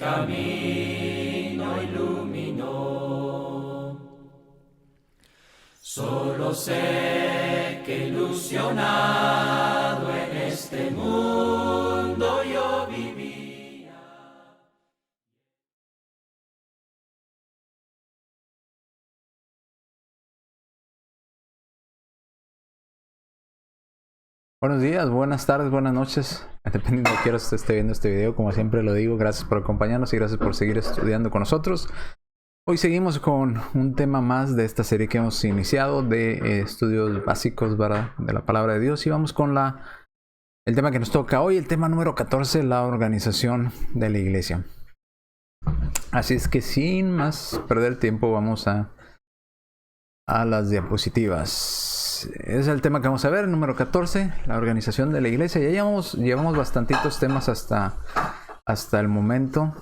camino iluminó. Solo sé que ilusionado en este mundo yo vivía. Buenos días, buenas tardes, buenas noches, dependiendo de quién esté viendo este video. Como siempre lo digo, gracias por acompañarnos y gracias por seguir estudiando con nosotros. Hoy seguimos con un tema más de esta serie que hemos iniciado de estudios básicos, ¿verdad?, de la palabra de Dios, y vamos con el tema que nos toca hoy, el tema número 14, la organización de la iglesia. Así es que sin más perder tiempo vamos a las diapositivas. Es el tema que vamos a ver, el número 14, la organización de la iglesia. Ya llevamos bastantitos temas hasta el momento.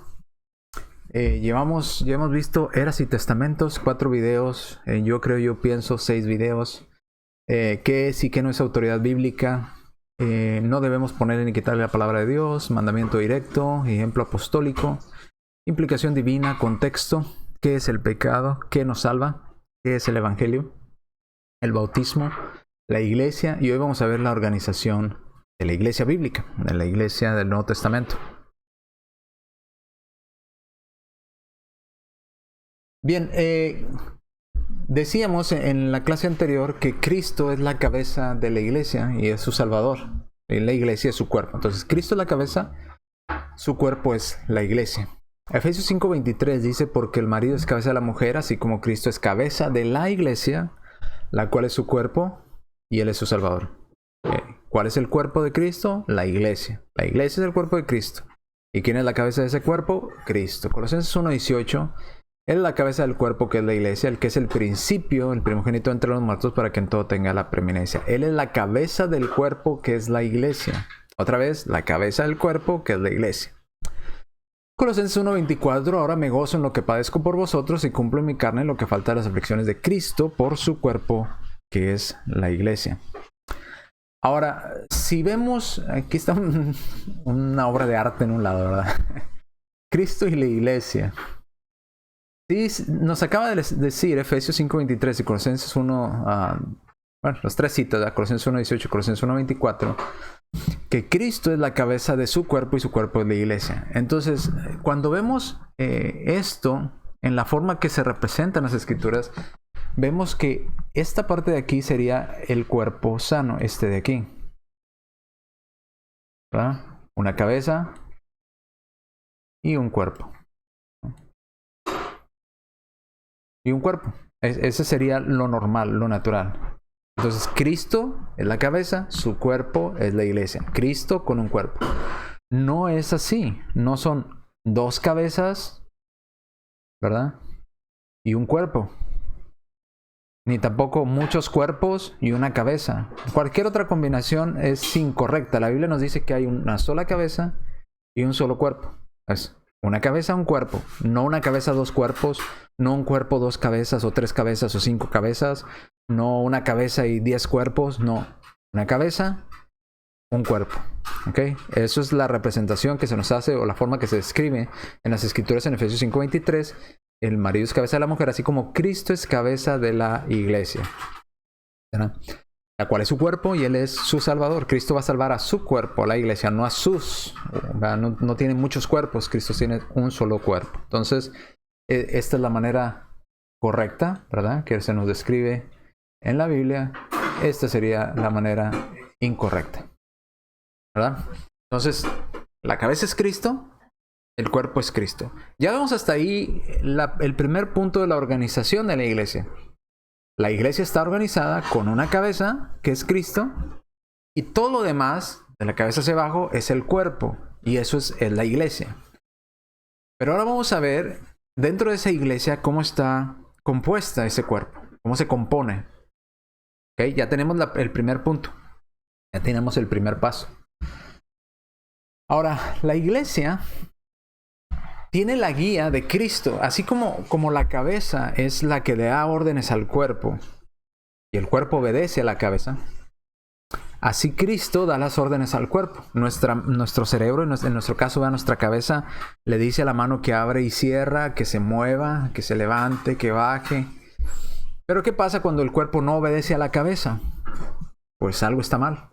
Ya hemos visto eras y testamentos, 4 videos, yo pienso 6 videos. ¿Qué es y qué no es autoridad bíblica? No debemos poner ni quitarle la palabra de Dios, mandamiento directo, ejemplo apostólico, implicación divina, contexto, qué es el pecado, qué nos salva, qué es el evangelio, el bautismo, la iglesia, y hoy vamos a ver la organización de la iglesia bíblica, de la iglesia del Nuevo Testamento. Bien, decíamos en la clase anterior que Cristo es la cabeza de la iglesia y es su salvador. La iglesia es su cuerpo. Entonces, Cristo es la cabeza, su cuerpo es la iglesia. Efesios 5:23 dice: porque el marido es cabeza de la mujer, así como Cristo es cabeza de la iglesia, la cual es su cuerpo y él es su salvador. ¿Cuál es el cuerpo de Cristo? La iglesia. La iglesia es el cuerpo de Cristo. ¿Y quién es la cabeza de ese cuerpo? Cristo. Colosenses 1:18. Él es la cabeza del cuerpo, que es la iglesia, el que es el principio, el primogénito entre los muertos, para que en todo tenga la preeminencia. Él es la cabeza del cuerpo, que es la iglesia. Otra vez, la cabeza del cuerpo, que es la iglesia. Colosenses 1:24, ahora me gozo en lo que padezco por vosotros y cumplo en mi carne lo que falta de las aflicciones de Cristo por su cuerpo, que es la iglesia. Ahora, si vemos, aquí está una obra de arte en un lado, ¿verdad? Cristo y la iglesia. Sí, nos acaba de decir Efesios 5:23 y Colosenses 1, las 3 citas, Colosenses 1:18 y Colosenses 1:24, que Cristo es la cabeza de su cuerpo y su cuerpo es la iglesia. Entonces, cuando vemos esto en la forma que se representa en las escrituras, vemos que esta parte de aquí sería el cuerpo sano, este de aquí, ¿verdad? Una cabeza y un cuerpo. Y un cuerpo. Ese sería lo normal, lo natural. Entonces, Cristo es la cabeza, su cuerpo es la iglesia. Cristo con un cuerpo. No es así. No son 2 cabezas, ¿verdad?, y un cuerpo. Ni tampoco muchos cuerpos y una cabeza. Cualquier otra combinación es incorrecta. La Biblia nos dice que hay una sola cabeza y un solo cuerpo. Es una cabeza, un cuerpo. No una cabeza, 2 cuerpos. No un cuerpo, 2 cabezas, o 3 cabezas, o 5 cabezas. No una cabeza y 10 cuerpos. No. Una cabeza, un cuerpo. ¿Ok? Eso es la representación que se nos hace, o la forma que se describe en las escrituras en Efesios 5:23. El marido es cabeza de la mujer, así como Cristo es cabeza de la iglesia, ¿verdad?, la cual es su cuerpo y él es su salvador. Cristo va a salvar a su cuerpo, a la iglesia, no a sus. No tiene muchos cuerpos, Cristo tiene un solo cuerpo. Entonces, esta es la manera correcta, ¿verdad?, que se nos describe en la Biblia. Esta sería la manera incorrecta, ¿verdad? Entonces, la cabeza es Cristo, el cuerpo es Cristo. Ya vemos hasta ahí el primer punto de la organización de la iglesia. La iglesia está organizada con una cabeza, que es Cristo, y todo lo demás, de la cabeza hacia abajo, es el cuerpo. Y eso es la iglesia. Pero ahora vamos a ver, dentro de esa iglesia, cómo está compuesta ese cuerpo. Cómo se compone. ¿Okay? Ya tenemos el primer punto. Ya tenemos el primer paso. Ahora, la iglesia tiene la guía de Cristo, así como la cabeza es la que le da órdenes al cuerpo y el cuerpo obedece a la cabeza. Así Cristo da las órdenes al cuerpo. Nuestro cerebro, en nuestro caso, nuestra cabeza, le dice a la mano que abre y cierra, que se mueva, que se levante, que baje. Pero ¿qué pasa cuando el cuerpo no obedece a la cabeza? Pues algo está mal.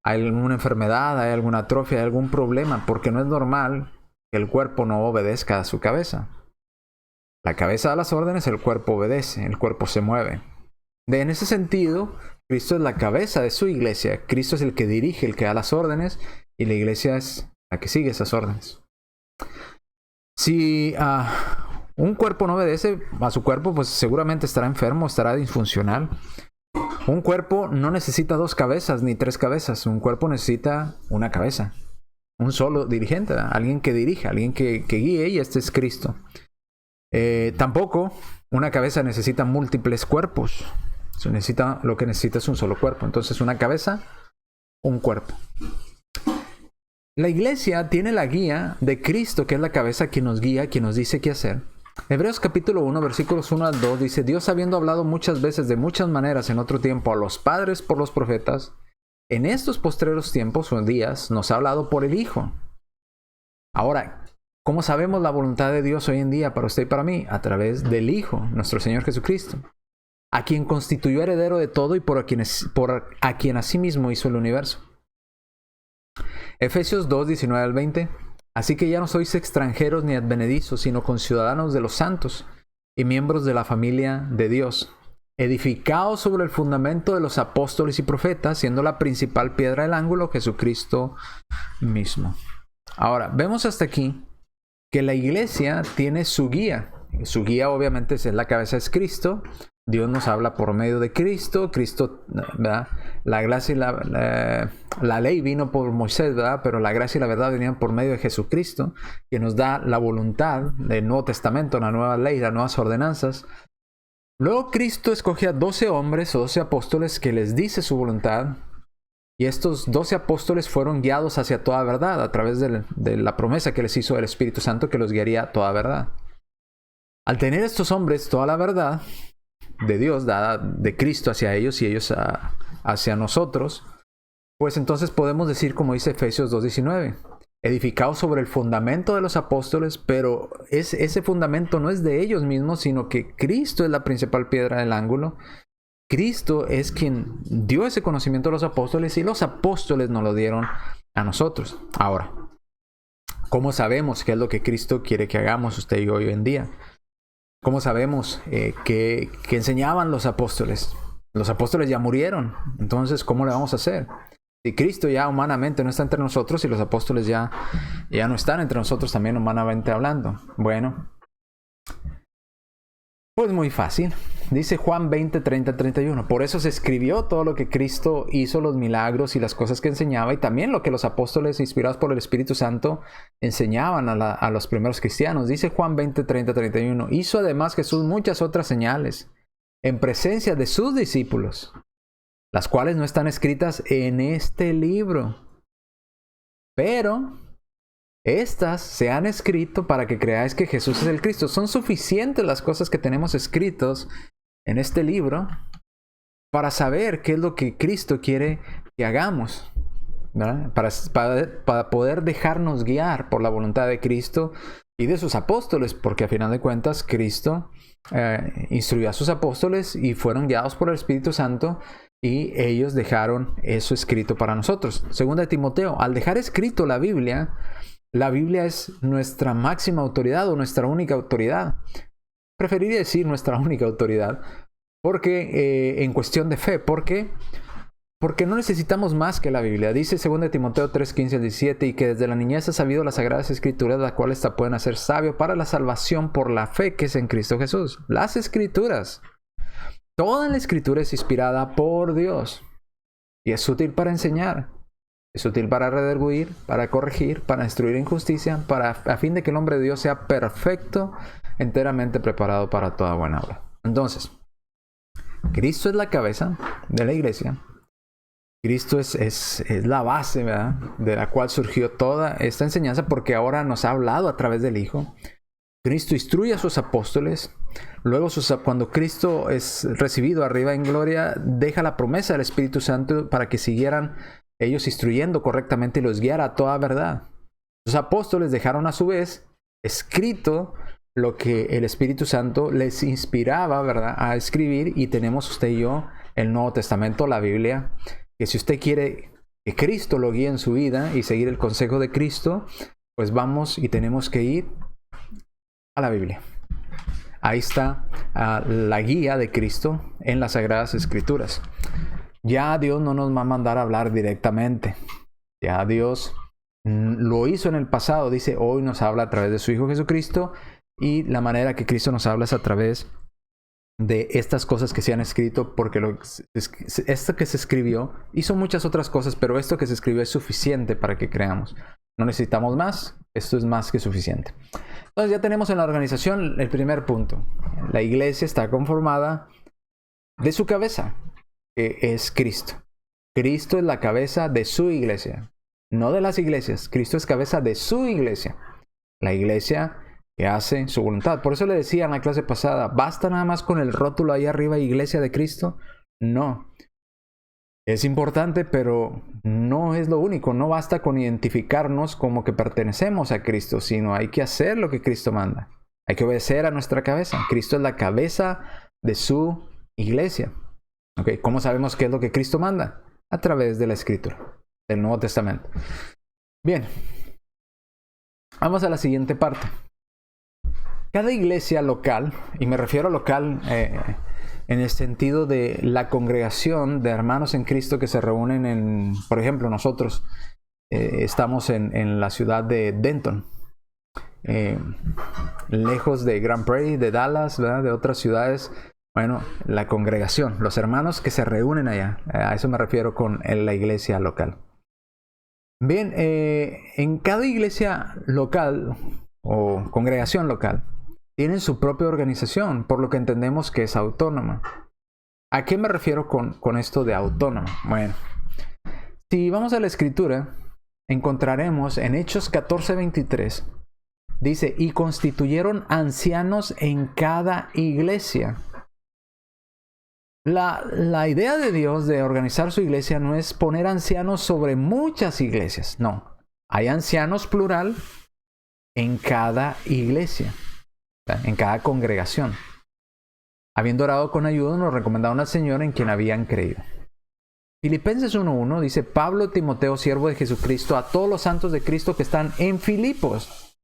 Hay alguna enfermedad, hay alguna atrofia, hay algún problema, porque no es normal que el cuerpo no obedezca a su cabeza. La cabeza da las órdenes, el cuerpo obedece, el cuerpo se mueve. En ese sentido, Cristo es la cabeza de su iglesia. Cristo es el que dirige, el que da las órdenes, y la iglesia es la que sigue esas órdenes. Si un cuerpo no obedece a su cuerpo, pues seguramente estará enfermo, estará disfuncional. Un cuerpo no necesita 2 cabezas ni 3 cabezas. Un cuerpo necesita una cabeza. Un solo dirigente, ¿verdad? Alguien que dirija, alguien que guíe, y este es Cristo. Tampoco una cabeza necesita múltiples cuerpos. Lo que necesita es un solo cuerpo. Entonces, una cabeza, un cuerpo. La iglesia tiene la guía de Cristo, que es la cabeza, quien nos guía, quien nos dice qué hacer. Hebreos capítulo 1, versículos 1 al 2 dice: Dios, habiendo hablado muchas veces de muchas maneras en otro tiempo a los padres por los profetas, en estos postreros tiempos o días nos ha hablado por el Hijo. Ahora, ¿cómo sabemos la voluntad de Dios hoy en día para usted y para mí? A través del Hijo, nuestro Señor Jesucristo, a quien constituyó heredero de todo y a quien asimismo hizo el universo. Efesios 2, 19 al 20. Así que ya no sois extranjeros ni advenedizos, sino conciudadanos de los santos y miembros de la familia de Dios, edificados sobre el fundamento de los apóstoles y profetas, siendo la principal piedra del ángulo Jesucristo mismo. Ahora, vemos hasta aquí que la iglesia tiene su guía. Su guía obviamente es la cabeza, es Cristo. Dios nos habla por medio de Cristo. Cristo, ¿verdad? La gracia y la ley vino por Moisés, ¿verdad? Pero la gracia y la verdad venían por medio de Jesucristo, que nos da la voluntad del Nuevo Testamento, la nueva ley, las nuevas ordenanzas. Luego Cristo escoge a 12 hombres o 12 apóstoles que les dice su voluntad. Y estos 12 apóstoles fueron guiados hacia toda verdad a través de la promesa que les hizo el Espíritu Santo, que los guiaría a toda verdad. Al tener estos hombres toda la verdad de Dios, dada de Cristo hacia ellos y ellos hacia nosotros, pues entonces podemos decir, como dice Efesios 2:19, edificados sobre el fundamento de los apóstoles, pero ese fundamento no es de ellos mismos, sino que Cristo es la principal piedra del ángulo. Cristo es quien dio ese conocimiento a los apóstoles, y los apóstoles nos lo dieron a nosotros. Ahora, ¿cómo sabemos qué es lo que Cristo quiere que hagamos usted y yo hoy en día? ¿Cómo sabemos que enseñaban los apóstoles? Los apóstoles ya murieron. Entonces, ¿cómo le vamos a hacer? Si Cristo ya humanamente no está entre nosotros y los apóstoles ya no están entre nosotros también humanamente hablando. Bueno, pues muy fácil. Dice Juan 20, 30, 31. Por eso se escribió todo lo que Cristo hizo, los milagros y las cosas que enseñaba, y también lo que los apóstoles, inspirados por el Espíritu Santo, enseñaban a los primeros cristianos. Dice Juan 20, 30, 31. Hizo además Jesús muchas otras señales en presencia de sus discípulos, las cuales no están escritas en este libro, pero estas se han escrito para que creáis que Jesús es el Cristo. Son suficientes las cosas que tenemos escritos en este libro para saber qué es lo que Cristo quiere que hagamos, ¿verdad? Para poder dejarnos guiar por la voluntad de Cristo y de sus apóstoles, porque a final de cuentas Cristo instruyó a sus apóstoles y fueron guiados por el Espíritu Santo, y ellos dejaron eso escrito para nosotros. Segunda de Timoteo, al dejar escrito la Biblia es nuestra máxima autoridad o nuestra única autoridad. Preferiría decir nuestra única autoridad, porque en cuestión de fe, porque no necesitamos más que la Biblia. Dice 2 Timoteo 3, 15 al 17, y que desde la niñez has sabido las sagradas escrituras, las cuales te pueden hacer sabio para la salvación por la fe que es en Cristo Jesús. Las escrituras. Toda la escritura es inspirada por Dios y es útil para enseñar. Es útil para redarguir, para corregir, para instruir en justicia, a fin de que el hombre de Dios sea perfecto, enteramente preparado para toda buena obra. Entonces, Cristo es la cabeza de la iglesia. Cristo es la base, ¿verdad?, de la cual surgió toda esta enseñanza, porque ahora nos ha hablado a través del Hijo. Cristo instruye a sus apóstoles. Luego, cuando Cristo es recibido arriba en gloria, deja la promesa del Espíritu Santo para que siguieran ellos instruyendo correctamente y los guiara a toda verdad. Los apóstoles dejaron a su vez escrito lo que el Espíritu Santo les inspiraba, ¿verdad?, a escribir, y tenemos usted y yo el Nuevo Testamento, la Biblia, que si usted quiere que Cristo lo guíe en su vida y seguir el consejo de Cristo, pues vamos y tenemos que ir a la Biblia. Ahí está la guía de Cristo en las Sagradas Escrituras. Ya Dios no nos va a mandar a hablar directamente. Ya Dios lo hizo en el pasado. Dice, hoy nos habla a través de su Hijo Jesucristo, y la manera que Cristo nos habla es a través de estas cosas que se han escrito, porque esto que se escribió hizo muchas otras cosas, pero esto que se escribió es suficiente para que creamos. No necesitamos más, esto es más que suficiente. Entonces ya tenemos en la organización el primer punto. La iglesia está conformada de su cabeza, que es Cristo. Cristo es la cabeza de su iglesia, no de las iglesias. Cristo es cabeza de su iglesia, la iglesia que hace su voluntad. Por eso le decía en la clase pasada, ¿basta nada más con el rótulo ahí arriba, Iglesia de Cristo? No. Es importante, pero no es lo único. No basta con identificarnos como que pertenecemos a Cristo, sino hay que hacer lo que Cristo manda. Hay que obedecer a nuestra cabeza. Cristo es la cabeza de su iglesia. ¿Okay? ¿Cómo sabemos qué es lo que Cristo manda? A través de la Escritura, del Nuevo Testamento. Bien. Vamos a la siguiente parte. Cada iglesia local, y me refiero a local en el sentido de la congregación de hermanos en Cristo que se reúnen en, por ejemplo, nosotros estamos en la ciudad de Denton, lejos de Grand Prairie, de Dallas, ¿verdad?, de otras ciudades. Bueno, la congregación, los hermanos que se reúnen allá, a eso me refiero con la iglesia local. Bien, en cada iglesia local o congregación local, tienen su propia organización, por lo que entendemos que es autónoma. ¿A qué me refiero con esto de autónoma? Bueno, si vamos a la Escritura, encontraremos en Hechos 14:23, dice, y constituyeron ancianos en cada iglesia. La idea de Dios de organizar su iglesia no es poner ancianos sobre muchas iglesias, no. Hay ancianos plural en cada iglesia, en cada congregación. Habiendo orado con ayuda, nos recomendaron al Señor en quien habían creído. Filipenses 1:1 dice, Pablo, Timoteo, siervo de Jesucristo, a todos los santos de Cristo que están en Filipos,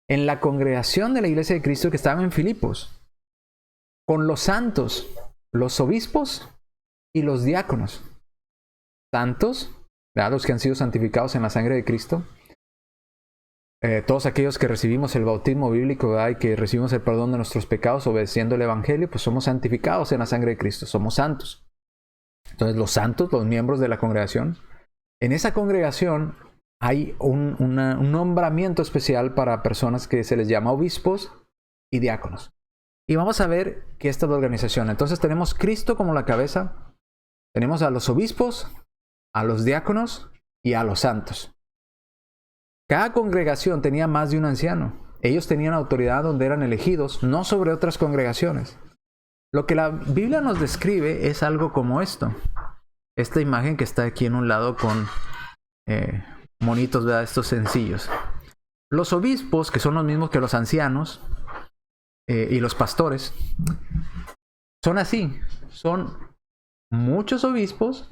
en la congregación de la iglesia de Cristo que estaban en Filipos, con los santos, los obispos y los diáconos. Santos, ¿verdad?, los que han sido santificados en la sangre de Cristo. Todos aquellos que recibimos el bautismo bíblico, ¿verdad?, y que recibimos el perdón de nuestros pecados obedeciendo el Evangelio, pues somos santificados en la sangre de Cristo, somos santos. Entonces los santos, los miembros de la congregación, en esa congregación hay un nombramiento especial para personas que se les llama obispos y diáconos. Y vamos a ver que esta es la organización. Entonces tenemos Cristo como la cabeza, tenemos a los obispos, a los diáconos y a los santos. Cada congregación tenía más de un anciano. Ellos tenían autoridad donde eran elegidos, no sobre otras congregaciones. Lo que la Biblia nos describe es algo como esto. Esta imagen que está aquí en un lado con monitos, ¿verdad?, estos sencillos. Los obispos, que son los mismos que los ancianos y los pastores, son así. Son muchos obispos,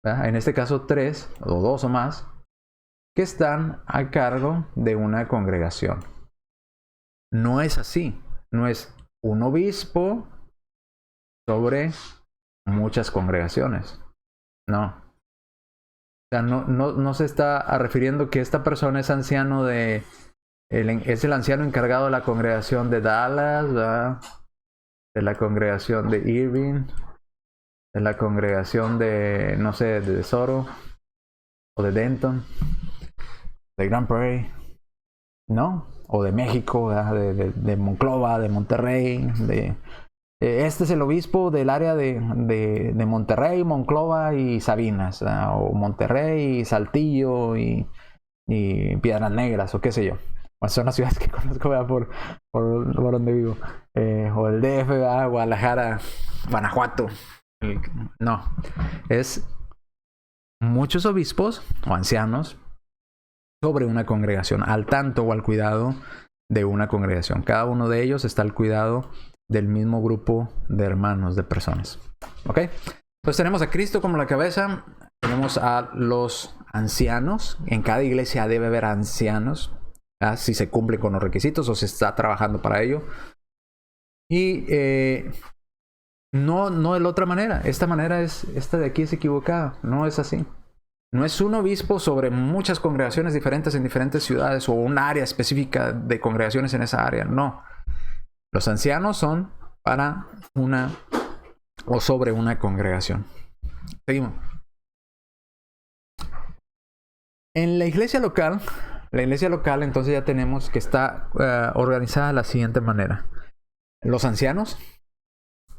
¿verdad?, en este caso 3 o 2 o más, que están a cargo de una congregación. No es así. No es un obispo sobre muchas congregaciones. No. O sea, no se está refiriendo que esta persona es anciano es el anciano encargado de la congregación de Dallas, ¿verdad?, de la congregación de Irving, de la congregación de, no sé, de DeSoto o de Denton, de Grand Prairie, ¿no? O de México, de Monclova, de Monterrey. Este es el obispo del área de Monterrey, Monclova y Sabinas, o Monterrey, Saltillo y Piedras Negras, o qué sé yo. son las ciudades que conozco, ¿verdad? Por donde vivo. O el DF, ¿verdad? Guadalajara, Guanajuato. No, es muchos obispos o ancianos sobre una congregación, al tanto o al cuidado de una congregación. Cada uno de ellos está al cuidado del mismo grupo de hermanos, de personas. ¿Ok? Entonces tenemos a Cristo como la cabeza, tenemos a los ancianos. En cada iglesia debe haber ancianos, ¿verdad? Si se cumplen con los requisitos o se está trabajando para ello. Y no de la otra manera. Esta de aquí es equivocada. No es así. No es un obispo sobre muchas congregaciones diferentes en diferentes ciudades o un área específica de congregaciones en esa área. No. Los ancianos son para una o sobre una congregación. Seguimos. En la iglesia local entonces ya tenemos que está organizada de la siguiente manera. Los ancianos,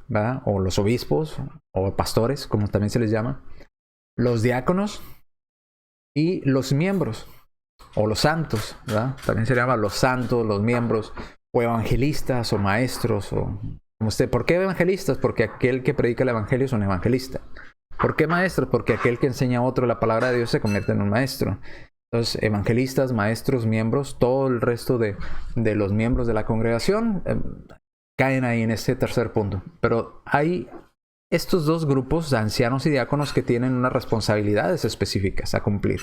¿verdad? O los obispos o pastores, como también se les llama. Los diáconos y los miembros o los santos, ¿verdad? También se llama los santos, los miembros o evangelistas o maestros o como usted. ¿Por qué evangelistas? Porque aquel que predica el evangelio es un evangelista. ¿Por qué maestros? Porque aquel que enseña a otro la palabra de Dios se convierte en un maestro. Entonces, evangelistas, maestros, miembros, todo el resto de los miembros de la congregación caen ahí en este tercer punto. Pero hay estos dos grupos, ancianos y diáconos, que tienen unas responsabilidades específicas a cumplir.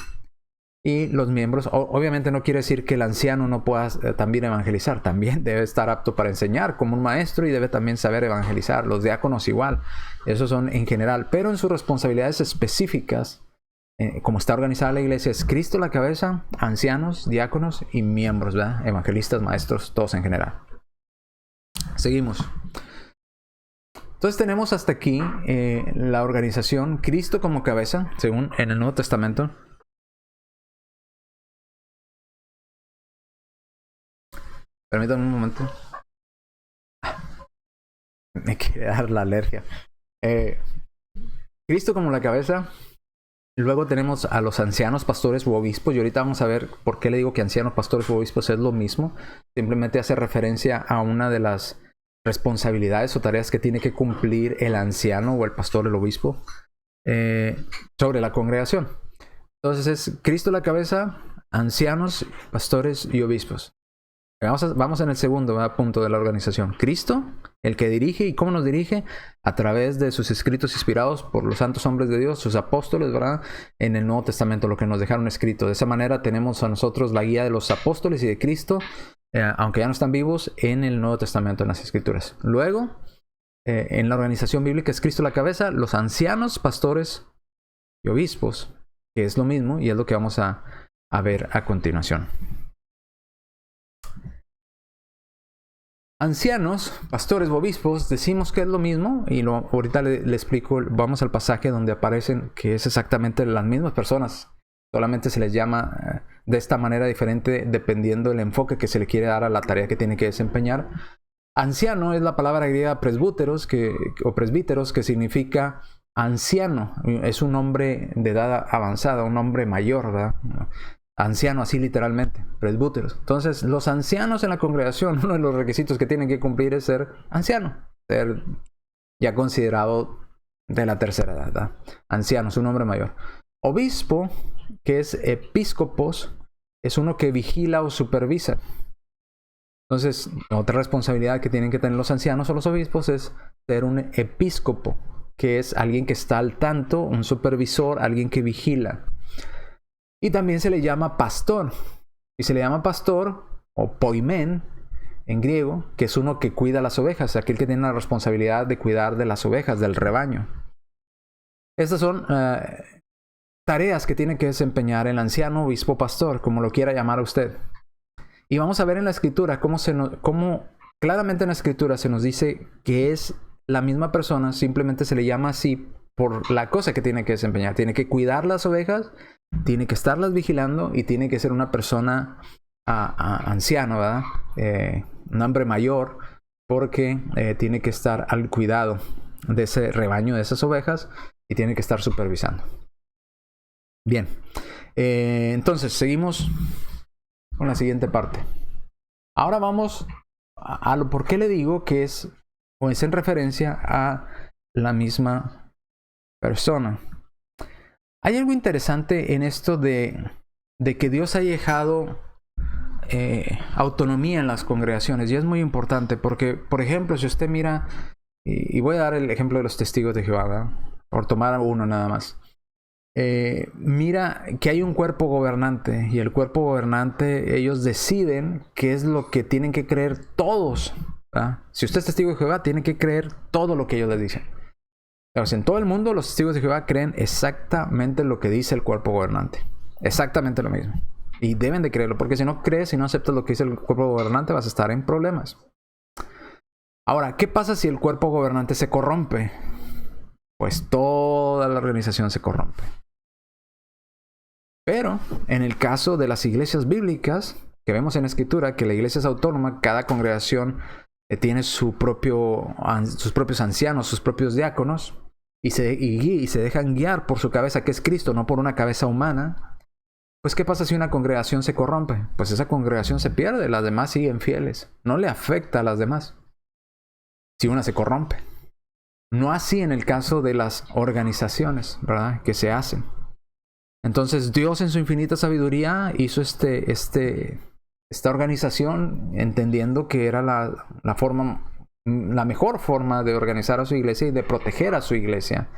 Y los miembros, obviamente no quiere decir que el anciano no pueda también evangelizar. También debe estar apto para enseñar como un maestro y debe también saber evangelizar. Los diáconos igual. Esos son en general. Pero en sus responsabilidades específicas, como está organizada la iglesia, es Cristo la cabeza, ancianos, diáconos y miembros, ¿verdad? Evangelistas, maestros, todos en general. Seguimos. Entonces tenemos hasta aquí la organización, Cristo como cabeza, según en el Nuevo Testamento. Permítanme un momento. Me quiere dar la alergia. Cristo como la cabeza. Luego tenemos a los ancianos, pastores u obispos. Y ahorita vamos a ver por qué le digo que ancianos, pastores u obispos es lo mismo. Simplemente hace referencia a una de las responsabilidades o tareas que tiene que cumplir el anciano o el pastor, el obispo, sobre la congregación. Entonces es Cristo la cabeza, ancianos, pastores y obispos. Vamos en el segundo punto de la organización. Cristo, el que dirige. ¿Y cómo nos dirige? A través de sus escritos inspirados por los santos hombres de Dios, sus apóstoles, ¿verdad? En el Nuevo Testamento, lo que nos dejaron escrito. De esa manera tenemos a nosotros la guía de los apóstoles y de Cristo, aunque ya no están vivos, en el Nuevo Testamento, en las Escrituras. Luego, en la organización bíblica es Cristo la cabeza, los ancianos, pastores y obispos, que es lo mismo y es lo que vamos a ver a continuación. Ancianos, pastores o obispos, decimos que es lo mismo y ahorita le explico. Vamos al pasaje donde aparecen que es exactamente las mismas personas. Solamente se les llama de esta manera diferente dependiendo del enfoque que se le quiere dar a la tarea que tiene que desempeñar. Anciano es la palabra griega presbíteros, que significa anciano. Es un hombre de edad avanzada, un hombre mayor, ¿verdad? Anciano, así literalmente, presbíteros. Entonces, los ancianos en la congregación, uno de los requisitos que tienen que cumplir es ser anciano, ser ya considerado de la tercera edad, ¿verdad? Anciano, es un hombre mayor. Obispo, que es episcopos, es uno que vigila o supervisa. Entonces, otra responsabilidad que tienen que tener los ancianos o los obispos es ser un episcopo, que es alguien que está al tanto, un supervisor, alguien que vigila. Y también se le llama pastor. Y se le llama pastor o poimen en griego, que es uno que cuida las ovejas, aquel que tiene la responsabilidad de cuidar de las ovejas, del rebaño. Estas son tareas que tiene que desempeñar el anciano, obispo, pastor, como lo quiera llamar a usted. Y vamos a ver en la escritura cómo claramente en la escritura se nos dice que es la misma persona, simplemente se le llama así por la cosa que tiene que desempeñar. Tiene que cuidar las ovejas, tiene que estarlas vigilando y tiene que ser una persona anciana, ¿verdad? Un hombre mayor, porque tiene que estar al cuidado de ese rebaño, de esas ovejas, y tiene que estar supervisando. Bien, entonces seguimos con la siguiente parte. Ahora vamos a lo por qué le digo que es en referencia a la misma persona. Hay algo interesante en esto de que Dios ha dejado autonomía en las congregaciones, y es muy importante porque, por ejemplo, si usted mira, y voy a dar el ejemplo de los testigos de Jehová, ¿verdad? Por tomar uno nada más. Mira que hay un cuerpo gobernante, y el cuerpo gobernante, ellos deciden qué es lo que tienen que creer todos, ¿verdad? Si usted es testigo de Jehová, tiene que creer todo lo que ellos les dicen. Entonces, en todo el mundo los testigos de Jehová creen exactamente lo que dice el cuerpo gobernante, exactamente lo mismo, y deben de creerlo, porque si no crees y no aceptas lo que dice el cuerpo gobernante, vas a estar en problemas. Ahora, ¿qué pasa si el cuerpo gobernante se corrompe? Pues toda la organización se corrompe. Pero en el caso de las iglesias bíblicas, que vemos en la Escritura, que la iglesia es autónoma, cada congregación tiene sus propios ancianos, sus propios diáconos, y se dejan guiar por su cabeza, que es Cristo, no por una cabeza humana. Pues, ¿qué pasa si una congregación se corrompe? Pues esa congregación se pierde, las demás siguen fieles. No le afecta a las demás si una se corrompe. No así en el caso de las organizaciones, ¿verdad?, que se hacen. Entonces Dios en su infinita sabiduría hizo esta organización entendiendo que era la mejor forma de organizar a su iglesia y de proteger a su iglesia.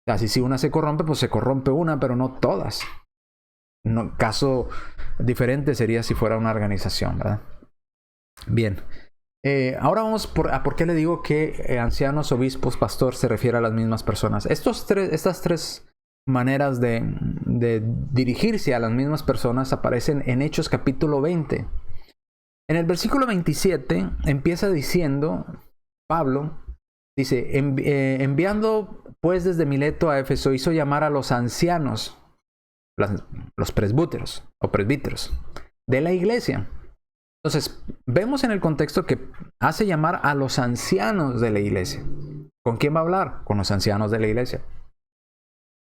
Así, si una se corrompe, pues se corrompe una, pero no todas. No, caso diferente sería si fuera una organización, ¿verdad? Bien. Ahora vamos a por qué le digo que ancianos, obispos, pastor se refiere a las mismas personas. Estas tres maneras de dirigirse a las mismas personas aparecen en Hechos capítulo 20. En el versículo 27 empieza diciendo, Pablo, dice, enviando pues desde Mileto a Éfeso, hizo llamar a los ancianos, los presbíteros o presbíteros de la iglesia. Entonces, vemos en el contexto que hace llamar a los ancianos de la iglesia. ¿Con quién va a hablar? Con los ancianos de la iglesia.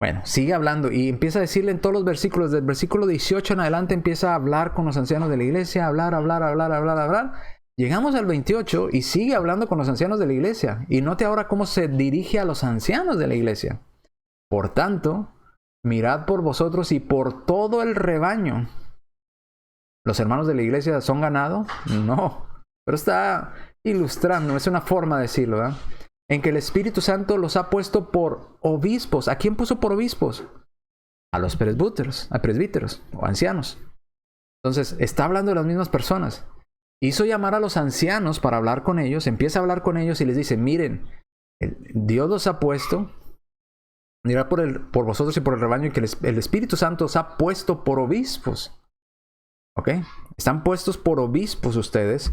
Bueno, sigue hablando y empieza a decirle en todos los versículos, del versículo 18 en adelante empieza a hablar con los ancianos de la iglesia, hablar. Llegamos al 28 y sigue hablando con los ancianos de la iglesia. Y note ahora cómo se dirige a los ancianos de la iglesia. Por tanto, mirad por vosotros y por todo el rebaño. ¿Los hermanos de la iglesia son ganado? No, pero está ilustrando, es una forma de decirlo, ¿verdad? En que el Espíritu Santo los ha puesto por obispos. ¿A quién puso por obispos? A los presbíteros o ancianos. Entonces, está hablando de las mismas personas. Hizo llamar a los ancianos para hablar con ellos, empieza a hablar con ellos y les dice, miren, Dios los ha puesto, mirad por vosotros y por el rebaño, y que el Espíritu Santo os ha puesto por obispos. ¿Ok? Están puestos por obispos ustedes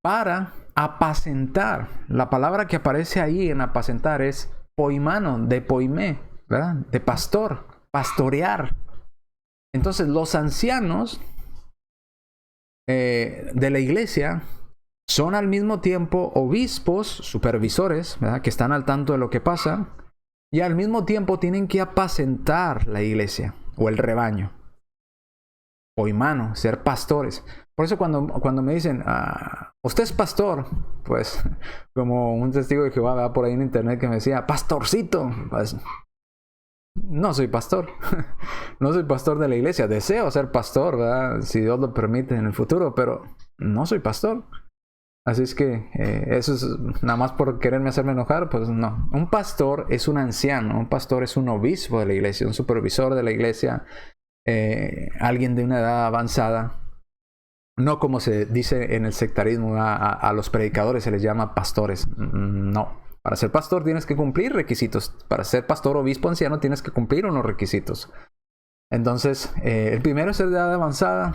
para apacentar. La palabra que aparece ahí en apacentar es poimano, de poimé, ¿verdad? De pastor, pastorear. Entonces los ancianos de la iglesia son al mismo tiempo obispos, supervisores, ¿verdad?, que están al tanto de lo que pasa, y al mismo tiempo tienen que apacentar la iglesia o el rebaño. Poimano, ser pastores. Por eso cuando me dicen, usted es pastor, pues como un testigo de Jehová, ¿verdad?, por ahí en internet que me decía, pastorcito, pues no soy pastor. No soy pastor de la iglesia. Deseo ser pastor, ¿verdad?, si Dios lo permite en el futuro, pero no soy pastor. Así es que eso es nada más por quererme hacerme enojar, pues no. Un pastor es un anciano, un pastor es un obispo de la iglesia, un supervisor de la iglesia, alguien de una edad avanzada. No como se dice en el sectarismo, a los predicadores se les llama pastores. No. Para ser pastor tienes que cumplir requisitos. Para ser pastor, obispo, anciano tienes que cumplir unos requisitos. Entonces, el primero es ser de edad avanzada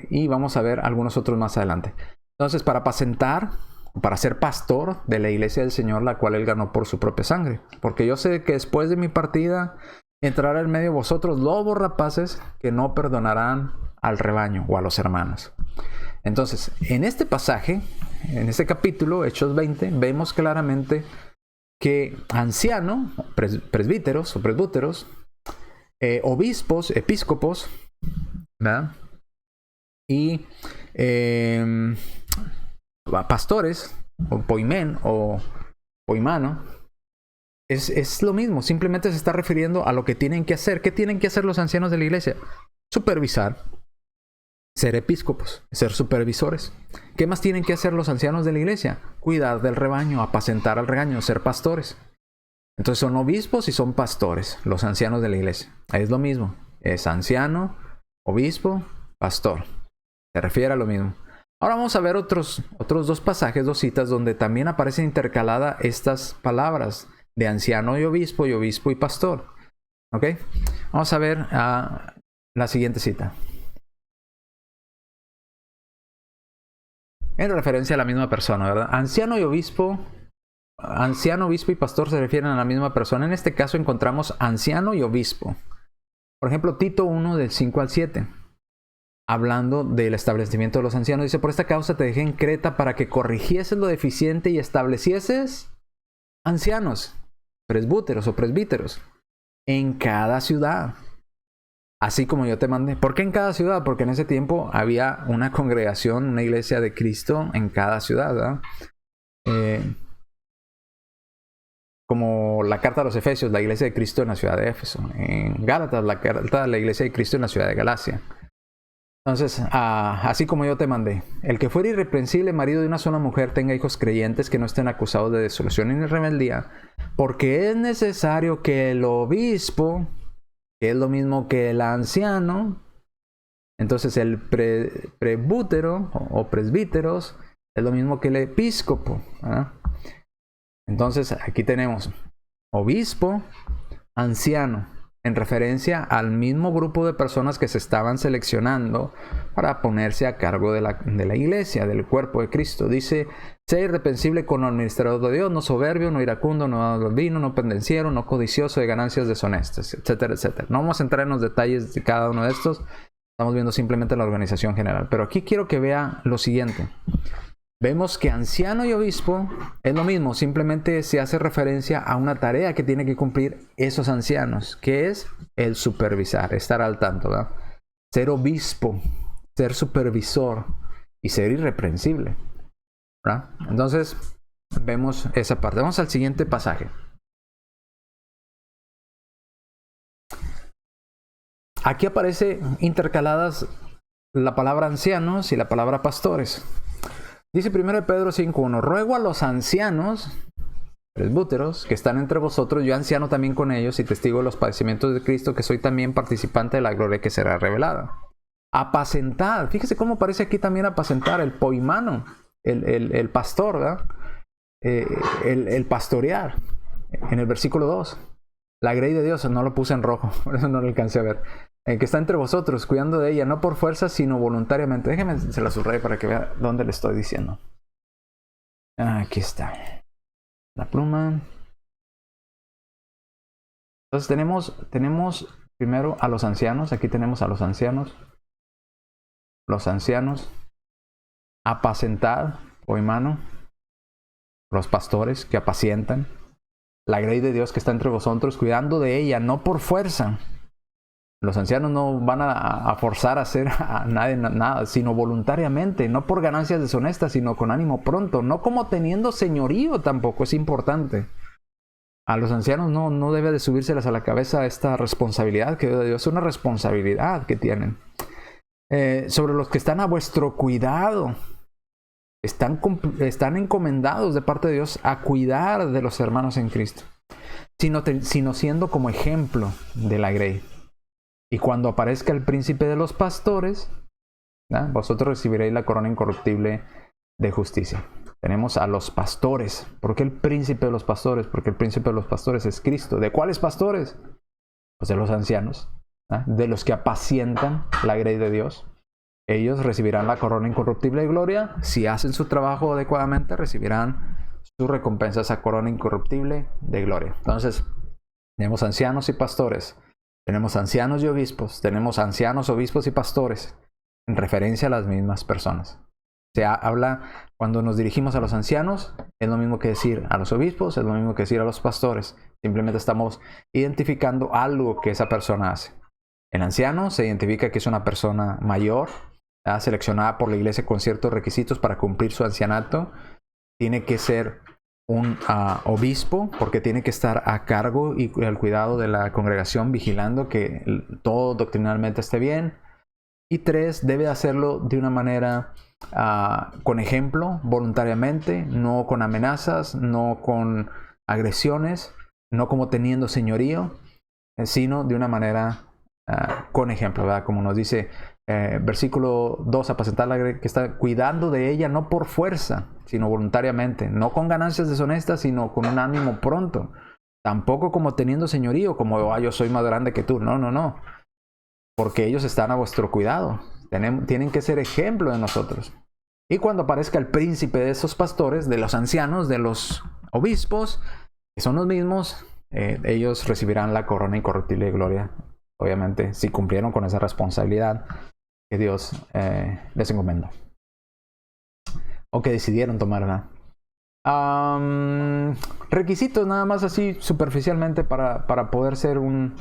y vamos a ver algunos otros más adelante. Entonces, para apacentar, para ser pastor de la iglesia del Señor, la cual Él ganó por su propia sangre. Porque yo sé que después de mi partida entrará en medio de vosotros lobos rapaces que no perdonarán al rebaño o a los hermanos. Entonces, en este pasaje, en este capítulo, Hechos 20, vemos claramente que anciano, presbíteros o presbúteros, obispos, episcopos, ¿verdad?, y pastores, o poimen, o poimano, es lo mismo. Simplemente se está refiriendo a lo que tienen que hacer. ¿Qué tienen que hacer los ancianos de la iglesia? Supervisar, ser episcopos, ser supervisores. ¿Qué más tienen que hacer los ancianos de la iglesia? Cuidar del rebaño, apacentar al rebaño, ser pastores. Entonces son obispos y son pastores, los ancianos de la iglesia. Es lo mismo. Es anciano, obispo, pastor. Se refiere a lo mismo. Ahora vamos a ver otros dos pasajes, dos citas, donde también aparecen intercaladas estas palabras de anciano y obispo y pastor. ¿Ok? Vamos a ver la siguiente cita. En referencia a la misma persona, ¿verdad? Anciano, obispo y pastor se refieren a la misma persona. En este caso encontramos anciano y obispo. Por ejemplo, Tito 1 del 5 al 7. Hablando del establecimiento de los ancianos, dice: por esta causa te dejé en Creta para que corrigieses lo deficiente y establecieses ancianos, presbúteros o presbíteros, en cada ciudad, así como yo te mandé. ¿Por qué en cada ciudad? Porque en ese tiempo había una congregación, una iglesia de Cristo en cada ciudad, ¿verdad? Como la carta a los Efesios, la iglesia de Cristo en la ciudad de Éfeso. En Gálatas, la carta a la iglesia de Cristo en la ciudad de Galacia. Entonces, así como yo te mandé, el que fuera irreprensible marido de una sola mujer tenga hijos creyentes que no estén acusados de desolución ni de rebeldía, porque es necesario que el obispo, que es lo mismo que el anciano, entonces el presbútero o presbíteros es lo mismo que el episcopo, ¿verdad? Entonces aquí tenemos obispo, anciano, en referencia al mismo grupo de personas que se estaban seleccionando para ponerse a cargo de la iglesia, del cuerpo de Cristo. Dice: sea irreprensible con el administrador de Dios, no soberbio, no iracundo, no adivino, no pendenciero, no codicioso de ganancias deshonestas, etcétera, etcétera. No vamos a entrar en los detalles de cada uno de estos. Estamos viendo simplemente la organización general. Pero aquí quiero que vea lo siguiente. Vemos que anciano y obispo es lo mismo, simplemente se hace referencia a una tarea que tienen que cumplir esos ancianos, que es el supervisar, estar al tanto, ¿verdad? Ser obispo, ser supervisor y ser irreprensible, ¿verdad? Entonces, vemos esa parte. Vamos al siguiente pasaje. Aquí aparece intercaladas la palabra ancianos y la palabra pastores. Dice 1 Pedro 5:1: ruego a los ancianos, presbúteros, que están entre vosotros, yo anciano también con ellos y testigo de los padecimientos de Cristo, que soy también participante de la gloria que será revelada. Apacentar, fíjese cómo aparece aquí también apacentar, el poimano, el pastor, ¿verdad? El pastorear, en el versículo 2. La grey de Dios, no lo puse en rojo, por eso no lo alcancé a ver. Que está entre vosotros, cuidando de ella, no por fuerza, sino voluntariamente. Déjeme, se la subrayo para que vea dónde le estoy diciendo. Aquí está. La pluma. Entonces tenemos primero a los ancianos. Aquí tenemos a los ancianos. Los ancianos. Apacentar, poimano. Los pastores que apacientan. La grey de Dios que está entre vosotros, cuidando de ella, no por fuerza. Los ancianos no van a forzar a hacer a nadie nada, sino voluntariamente, no por ganancias deshonestas, sino con ánimo pronto, no como teniendo señorío tampoco, es importante. A los ancianos no debe de subírseles a la cabeza esta responsabilidad que Dios, es una responsabilidad que tienen. Sobre los que están a vuestro cuidado, están encomendados de parte de Dios a cuidar de los hermanos en Cristo, sino siendo como ejemplo de la grey. Y cuando aparezca el príncipe de los pastores, ¿no?, vosotros recibiréis la corona incorruptible de justicia. Tenemos a los pastores. ¿Por qué el príncipe de los pastores? Porque el príncipe de los pastores es Cristo. ¿De cuáles pastores? Pues de los ancianos, ¿no?, de los que apacientan la grey de Dios. Ellos recibirán la corona incorruptible de gloria. Si hacen su trabajo adecuadamente, recibirán su recompensa, esa corona incorruptible de gloria. Entonces, tenemos ancianos y pastores. Tenemos ancianos y obispos, tenemos ancianos, obispos y pastores, en referencia a las mismas personas. Se habla, cuando nos dirigimos a los ancianos, es lo mismo que decir a los obispos, es lo mismo que decir a los pastores. Simplemente estamos identificando algo que esa persona hace. El anciano se identifica que es una persona mayor, seleccionada por la iglesia con ciertos requisitos para cumplir su ancianato. Tiene que ser un obispo, porque tiene que estar a cargo y al cuidado de la congregación, vigilando que todo doctrinalmente esté bien. Y 3, debe hacerlo de una manera con ejemplo, voluntariamente, no con amenazas, no con agresiones, no como teniendo señorío, sino de una manera con ejemplo, ¿verdad? Como nos dice versículo 2, apacentarla, que está cuidando de ella no por fuerza, sino voluntariamente, no con ganancias deshonestas, sino con un ánimo pronto, tampoco como teniendo señorío, como yo soy más grande que tú, no, porque ellos están a vuestro cuidado, tienen que ser ejemplo de nosotros. Y cuando aparezca el príncipe de esos pastores, de los ancianos, de los obispos, que son los mismos, ellos recibirán la corona incorruptible de gloria, obviamente, si cumplieron con esa responsabilidad que Dios les encomendó, o que decidieron tomar, ¿verdad? Requisitos nada más así superficialmente para poder ser un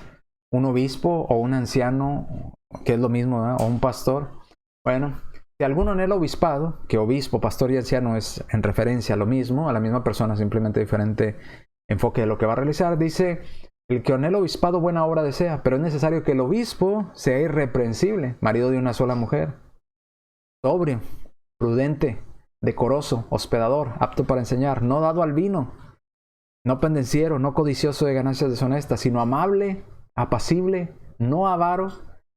obispo o un anciano, que es lo mismo, ¿verdad? O un pastor. Bueno, si alguno anhela obispado, que obispo, pastor y anciano es en referencia a lo mismo, a la misma persona, simplemente diferente enfoque de lo que va a realizar, dice: el que anhela obispado buena obra desea, pero es necesario que el obispo sea irreprensible, marido de una sola mujer, sobrio, prudente, decoroso, hospedador, apto para enseñar, no dado al vino, no pendenciero, no codicioso de ganancias deshonestas, sino amable, apacible, no avaro,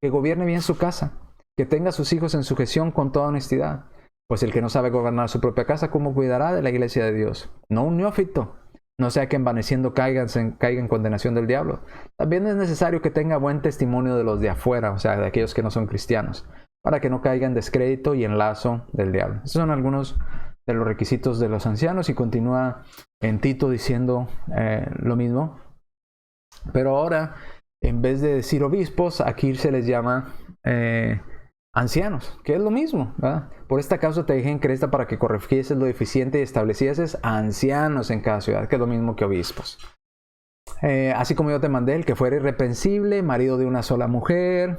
que gobierne bien su casa, que tenga a sus hijos en sujeción con toda honestidad. Pues el que no sabe gobernar su propia casa, ¿cómo cuidará de la iglesia de Dios? No un neófito, no sea que envaneciendo caiga en condenación del diablo. También es necesario que tenga buen testimonio de los de afuera, o sea, de aquellos que no son cristianos, para que no caiga en descrédito y en lazo del diablo. Esos son algunos de los requisitos de los ancianos, y continúa en Tito diciendo lo mismo. Pero ahora, en vez de decir obispos, aquí se les llama ancianos, que es lo mismo, ¿verdad? Por esta causa te dejé en Creta para que corrigieses lo deficiente y establecieses ancianos en cada ciudad, que es lo mismo que obispos. Así como yo te mandé, el que fuera irreprensible, marido de una sola mujer,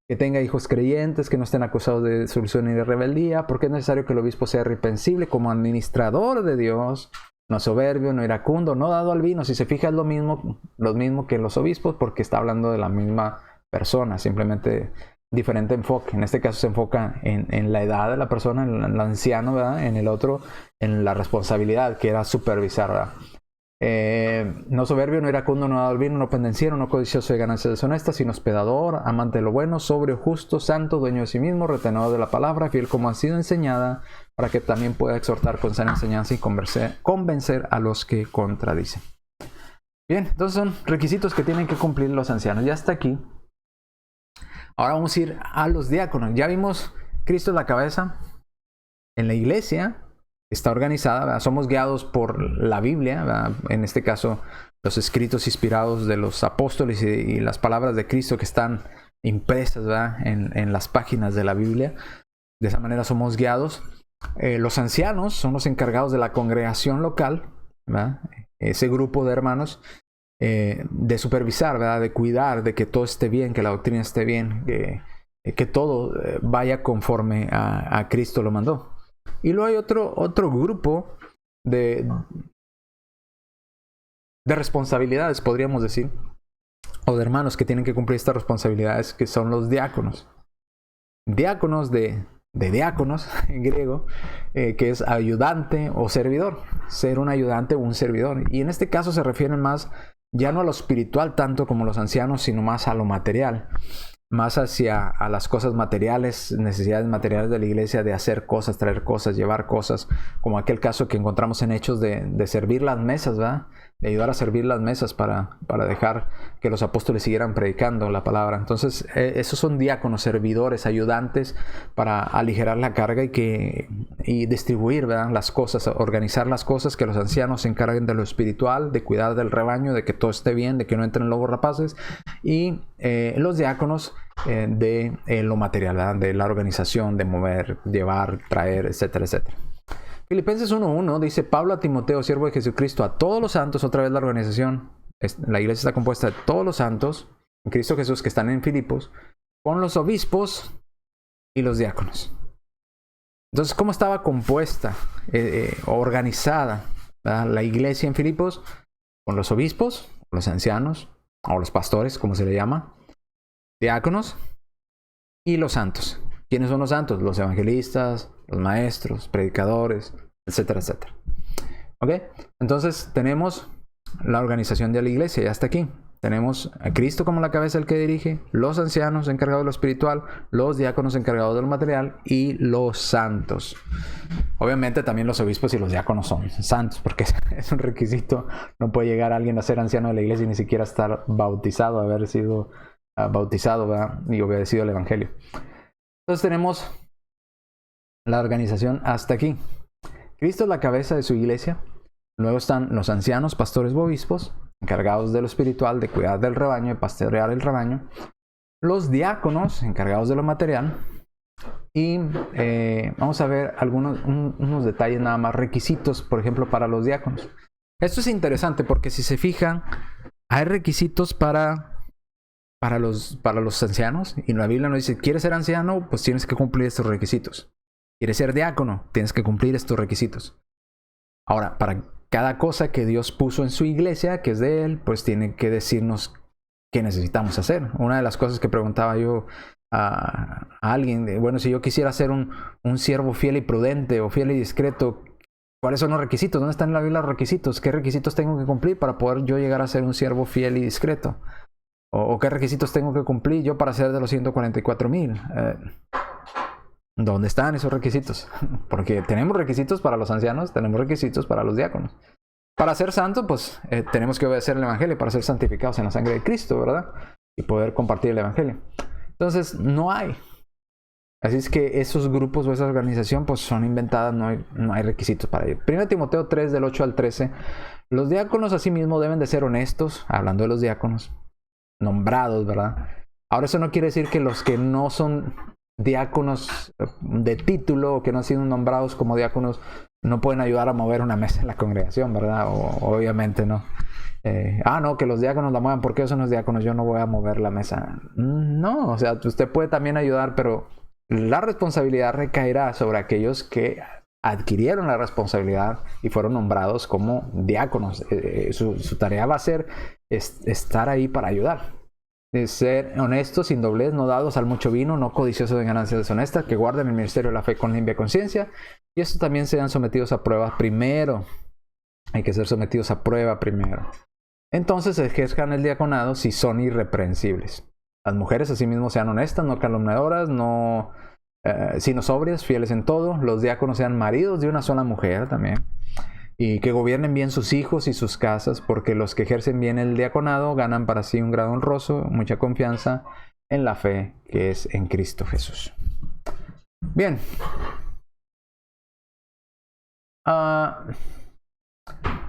que tenga hijos creyentes, que no estén acusados de disolución ni de rebeldía, porque es necesario que el obispo sea irreprensible como administrador de Dios, no soberbio, no iracundo, no dado al vino. Si se fija, es lo mismo que los obispos, porque está hablando de la misma persona, simplemente diferente enfoque. En este caso se enfoca en la edad de la persona, en el anciano, ¿verdad? En el otro, en la responsabilidad, que era supervisar, ¿verdad? No soberbio, no iracundo, no dado al vino, no pendenciero, no codicioso de ganancias deshonestas, sino hospedador, amante de lo bueno, sobrio, justo, santo, dueño de sí mismo, retenedor de la palabra, fiel como ha sido enseñada, para que también pueda exhortar con sana enseñanza y convencer a los que contradicen. Bien, entonces son requisitos que tienen que cumplir los ancianos. Ya está aquí. Ahora vamos a ir a los diáconos. Ya vimos, Cristo es la cabeza. En la iglesia está organizada, ¿verdad? Somos guiados por la Biblia, ¿verdad? En este caso los escritos inspirados de los apóstoles y las palabras de Cristo que están impresas, ¿verdad? En las páginas de la Biblia. De esa manera somos guiados. Los ancianos son los encargados de la congregación local, ¿verdad? Ese grupo de hermanos, de supervisar, ¿verdad? De cuidar de que todo esté bien, que la doctrina esté bien, que todo vaya conforme a Cristo lo mandó. Y luego hay otro grupo de responsabilidades, podríamos decir, o de hermanos que tienen que cumplir estas responsabilidades, que son los diáconos. Diáconos de diáconos en griego, que es ayudante o servidor, ser un ayudante o un servidor. Y en este caso se refieren más ya no a lo espiritual tanto como los ancianos, sino más a lo material, más hacia a las cosas materiales, necesidades materiales de la iglesia, de hacer cosas, traer cosas, llevar cosas, como aquel caso que encontramos en Hechos de servir las mesas, ¿verdad? De ayudar a servir las mesas para dejar que los apóstoles siguieran predicando la palabra. Entonces, esos son diáconos, servidores, ayudantes, para aligerar la carga y distribuir, ¿verdad? Las cosas, organizar las cosas, que los ancianos se encarguen de lo espiritual, de cuidar del rebaño, de que todo esté bien, de que no entren lobos rapaces, y los diáconos de lo material, ¿verdad? De la organización, de mover, llevar, traer, etcétera, etcétera. Filipenses 1:1 dice: Pablo a Timoteo, siervo de Jesucristo, a todos los santos. Otra vez la organización, la iglesia está compuesta de todos los santos en Cristo Jesús que están en Filipos, con los obispos y los diáconos. Entonces, ¿cómo estaba compuesta, organizada, ¿verdad?, la iglesia en Filipos? Con los obispos, los ancianos, o los pastores, como se le llama, diáconos y los santos. ¿Quiénes son los santos? Los evangelistas, los maestros, predicadores, etcétera, etcétera. ¿Ok? Entonces tenemos la organización de la iglesia, ya está aquí. Tenemos a Cristo como la cabeza, el que dirige, los ancianos encargados de lo espiritual, los diáconos encargados de lo material y los santos. Obviamente también los obispos y los diáconos son santos, porque es un requisito. No puede llegar alguien a ser anciano de la iglesia y ni siquiera estar bautizado, haber sido bautizado, ¿verdad?, y obedecido al evangelio. Entonces tenemos la organización hasta aquí. Cristo es la cabeza de su iglesia. Luego están los ancianos, pastores, obispos, encargados de lo espiritual, de cuidar del rebaño, de pastorear el rebaño. Los diáconos, encargados de lo material. Y vamos a ver unos detalles nada más, requisitos, por ejemplo, para los diáconos. Esto es interesante porque si se fijan, hay requisitos para los ancianos. Y la Biblia nos dice, ¿quieres ser anciano? Pues tienes que cumplir estos requisitos. ¿Quieres ser diácono? Tienes que cumplir estos requisitos. Ahora, para cada cosa que Dios puso en su iglesia, que es de Él, pues tiene que decirnos qué necesitamos hacer. Una de las cosas que preguntaba yo a alguien, bueno, si yo quisiera ser un siervo fiel y prudente o fiel y discreto, ¿cuáles son los requisitos? ¿Dónde están en la Biblia los requisitos? ¿Qué requisitos tengo que cumplir para poder yo llegar a ser un siervo fiel y discreto? ¿O qué requisitos tengo que cumplir yo para ser de los 144,000? ¿Dónde están esos requisitos? Porque tenemos requisitos para los ancianos, tenemos requisitos para los diáconos. Para ser santos, pues tenemos que obedecer el evangelio para ser santificados en la sangre de Cristo, ¿verdad? Y poder compartir el evangelio. Entonces, no hay. Así es que esos grupos o esa organización pues son inventadas, no hay requisitos para ello. 1 Timoteo 3, del 8 al 13. Los diáconos asimismo deben de ser honestos, hablando de los diáconos, nombrados, ¿verdad? Ahora eso no quiere decir que los que no son diáconos de título o que no han sido nombrados como diáconos no pueden ayudar a mover una mesa en la congregación, ¿verdad? Obviamente no. No, que los diáconos la muevan, porque esos son los diáconos, yo no voy a mover la mesa. No, o sea, usted puede también ayudar, pero la responsabilidad recaerá sobre aquellos que adquirieron la responsabilidad y fueron nombrados como diáconos. Su tarea va a ser estar ahí para ayudar. De ser honestos, sin doblez, no dados al mucho vino, no codiciosos de ganancias deshonestas, que guarden el ministerio de la fe con limpia conciencia. Y estos también sean sometidos a pruebas primero. Hay que ser sometidos a prueba primero. Entonces ejerzan el diaconado si son irreprensibles. Las mujeres asimismo sean honestas, no calumniadoras, sino sobrias, fieles en todo. Los diáconos sean maridos de una sola mujer también. Y que gobiernen bien sus hijos y sus casas, porque los que ejercen bien el diaconado ganan para sí un grado honroso, mucha confianza en la fe que es en Cristo Jesús. Bien. Ahora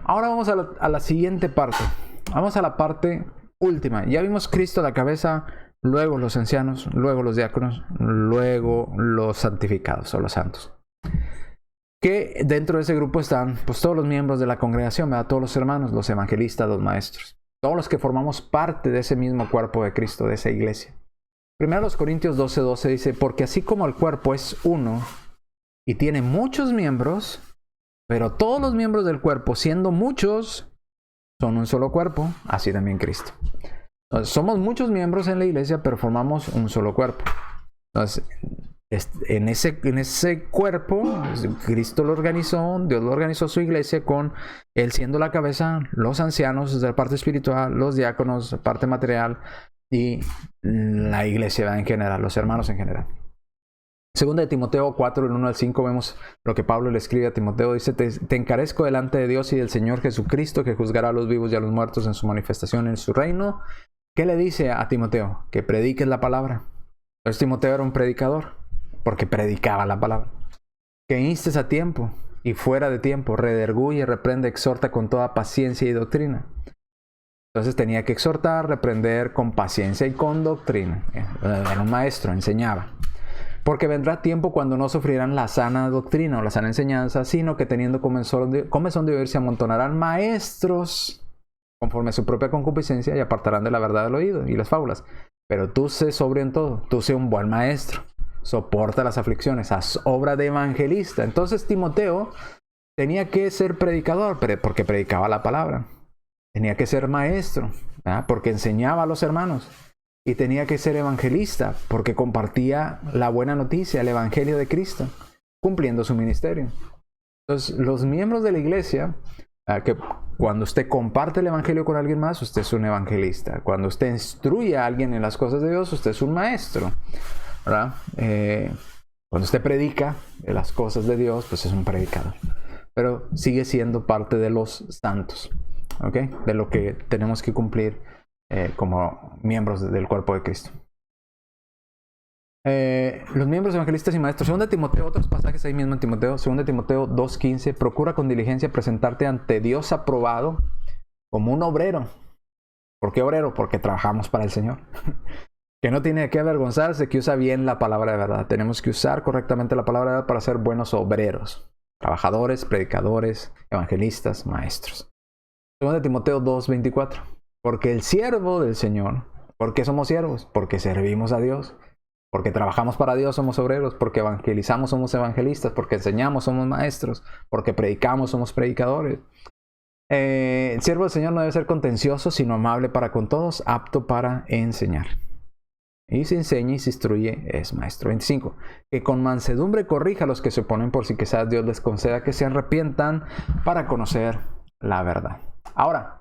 vamos a la siguiente parte. Vamos a la parte última. Ya vimos Cristo la cabeza, luego los ancianos, luego los diáconos, luego los santificados o los santos. Que dentro de ese grupo están pues todos los miembros de la congregación, ¿verdad? Todos los hermanos, los evangelistas, los maestros. Todos los que formamos parte de ese mismo cuerpo de Cristo, de esa iglesia. Primero Corintios 12:12 dice, porque así como el cuerpo es uno y tiene muchos miembros, pero todos los miembros del cuerpo, siendo muchos, son un solo cuerpo, así también Cristo. Entonces, somos muchos miembros en la iglesia, pero formamos un solo cuerpo. Entonces, en ese cuerpo, Cristo lo organizó, Dios lo organizó su iglesia con Él siendo la cabeza, los ancianos desde la parte espiritual, los diáconos, la parte material y la iglesia en general, los hermanos en general. Segunda de Timoteo 4, del 1 al 5, vemos lo que Pablo le escribe a Timoteo. Dice, te encarezco delante de Dios y del Señor Jesucristo, que juzgará a los vivos y a los muertos en su manifestación en su reino. ¿Qué le dice a Timoteo? Que prediques la palabra. Entonces Timoteo era un predicador, porque predicaba la palabra. Que instes a tiempo y fuera de tiempo, redarguye, reprende, exhorta con toda paciencia y doctrina. Entonces tenía que exhortar, reprender con paciencia y con doctrina. Era un maestro, enseñaba. Porque vendrá tiempo cuando no sufrirán la sana doctrina o la sana enseñanza, sino que teniendo comezón de oír se amontonarán maestros conforme a su propia concupiscencia y apartarán de la verdad del oído y las fábulas. Pero tú sé sobrio en todo, tú sé un buen maestro. soporta las aflicciones, haz obra de evangelista. Entonces Timoteo tenía que ser predicador porque predicaba la palabra. Tenía que ser maestro, ¿verdad? Porque enseñaba a los hermanos. Y tenía que ser evangelista porque compartía la buena noticia, el evangelio de Cristo, cumpliendo su ministerio. Entonces, los miembros de la iglesia, que cuando usted comparte el evangelio con alguien más, usted es un evangelista. Cuando usted instruye a alguien en las cosas de Dios, usted es un maestro, ¿verdad? Cuando usted predica de las cosas de Dios, pues es un predicador. Pero sigue siendo parte de los santos, ¿ok? De lo que tenemos que cumplir como miembros del cuerpo de Cristo. Los miembros evangelistas y maestros. 2 Timoteo, otros pasajes ahí mismo en Timoteo. 2 Timoteo 2:15. Procura con diligencia presentarte ante Dios aprobado como un obrero. ¿Por qué obrero? Porque trabajamos para el Señor. Que no tiene que avergonzarse, que usa bien la palabra de verdad. Tenemos que usar correctamente la palabra de verdad para ser buenos obreros. Trabajadores, predicadores, evangelistas, maestros. 2 Timoteo 2:24. Porque el siervo del Señor. ¿Por qué somos siervos? Porque servimos a Dios. Porque trabajamos para Dios, somos obreros. Porque evangelizamos, somos evangelistas. Porque enseñamos, somos maestros. Porque predicamos, somos predicadores. El siervo del Señor no debe ser contencioso, sino amable para con todos, apto para enseñar. Y se enseña y se instruye, es maestro. 25. Que con mansedumbre corrija a los que se oponen, por si quizás Dios les conceda que se arrepientan para conocer la verdad. Ahora,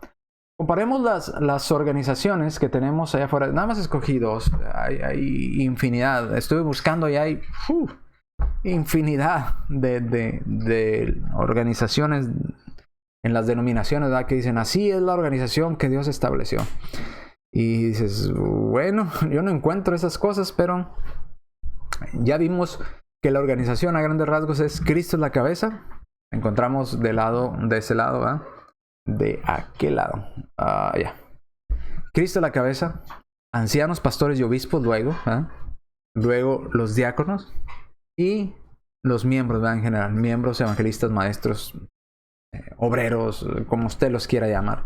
comparemos las organizaciones que tenemos allá afuera. Nada más escogí dos. Hay infinidad. Estuve buscando y hay infinidad de organizaciones en las denominaciones, ¿verdad? Que dicen, así es la organización que Dios estableció. Y dices, bueno, yo no encuentro esas cosas, pero ya vimos que la organización a grandes rasgos es Cristo es la cabeza. Encontramos de ese lado, ¿verdad? De aquel lado. Ya. Cristo la cabeza, ancianos, pastores y obispos luego, ¿eh? Luego los diáconos y los miembros, ¿verdad? En general, miembros, evangelistas, maestros, obreros, como usted los quiera llamar.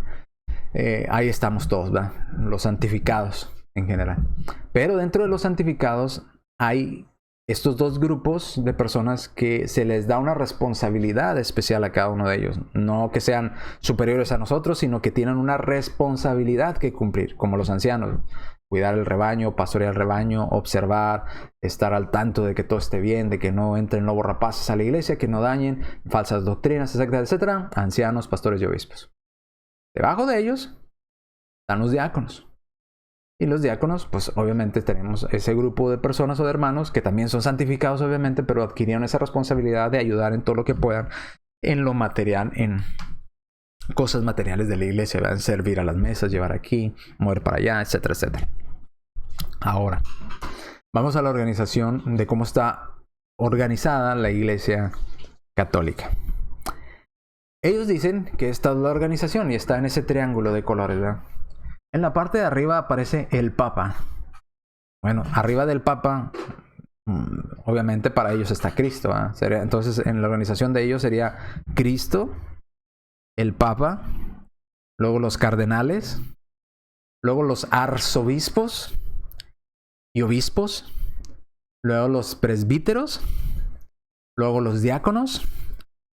Ahí estamos todos, ¿verdad? Los santificados en general. Pero dentro de los santificados hay estos dos grupos de personas que se les da una responsabilidad especial a cada uno de ellos. No que sean superiores a nosotros, sino que tienen una responsabilidad que cumplir, como los ancianos. Cuidar el rebaño, pastorear el rebaño, observar, estar al tanto de que todo esté bien, de que no entren lobos rapaces a la iglesia, que no dañen falsas doctrinas, etcétera, etcétera. Ancianos, pastores y obispos. Debajo de ellos están los diáconos. Y los diáconos, pues obviamente tenemos ese grupo de personas o de hermanos que también son santificados, obviamente, pero adquirieron esa responsabilidad de ayudar en todo lo que puedan en lo material, en cosas materiales de la iglesia, ¿verdad? Servir a las mesas, llevar aquí, mover para allá, etcétera, etcétera. Ahora, vamos a la organización de cómo está organizada la iglesia católica. Ellos dicen que esta es la organización y está en ese triángulo de colores, ¿verdad? En la parte de arriba aparece el Papa. Bueno, arriba del Papa, obviamente para ellos está Cristo, ¿eh? Entonces, en la organización de ellos sería Cristo, el Papa, luego los cardenales, luego los arzobispos y obispos, luego los presbíteros, luego los diáconos,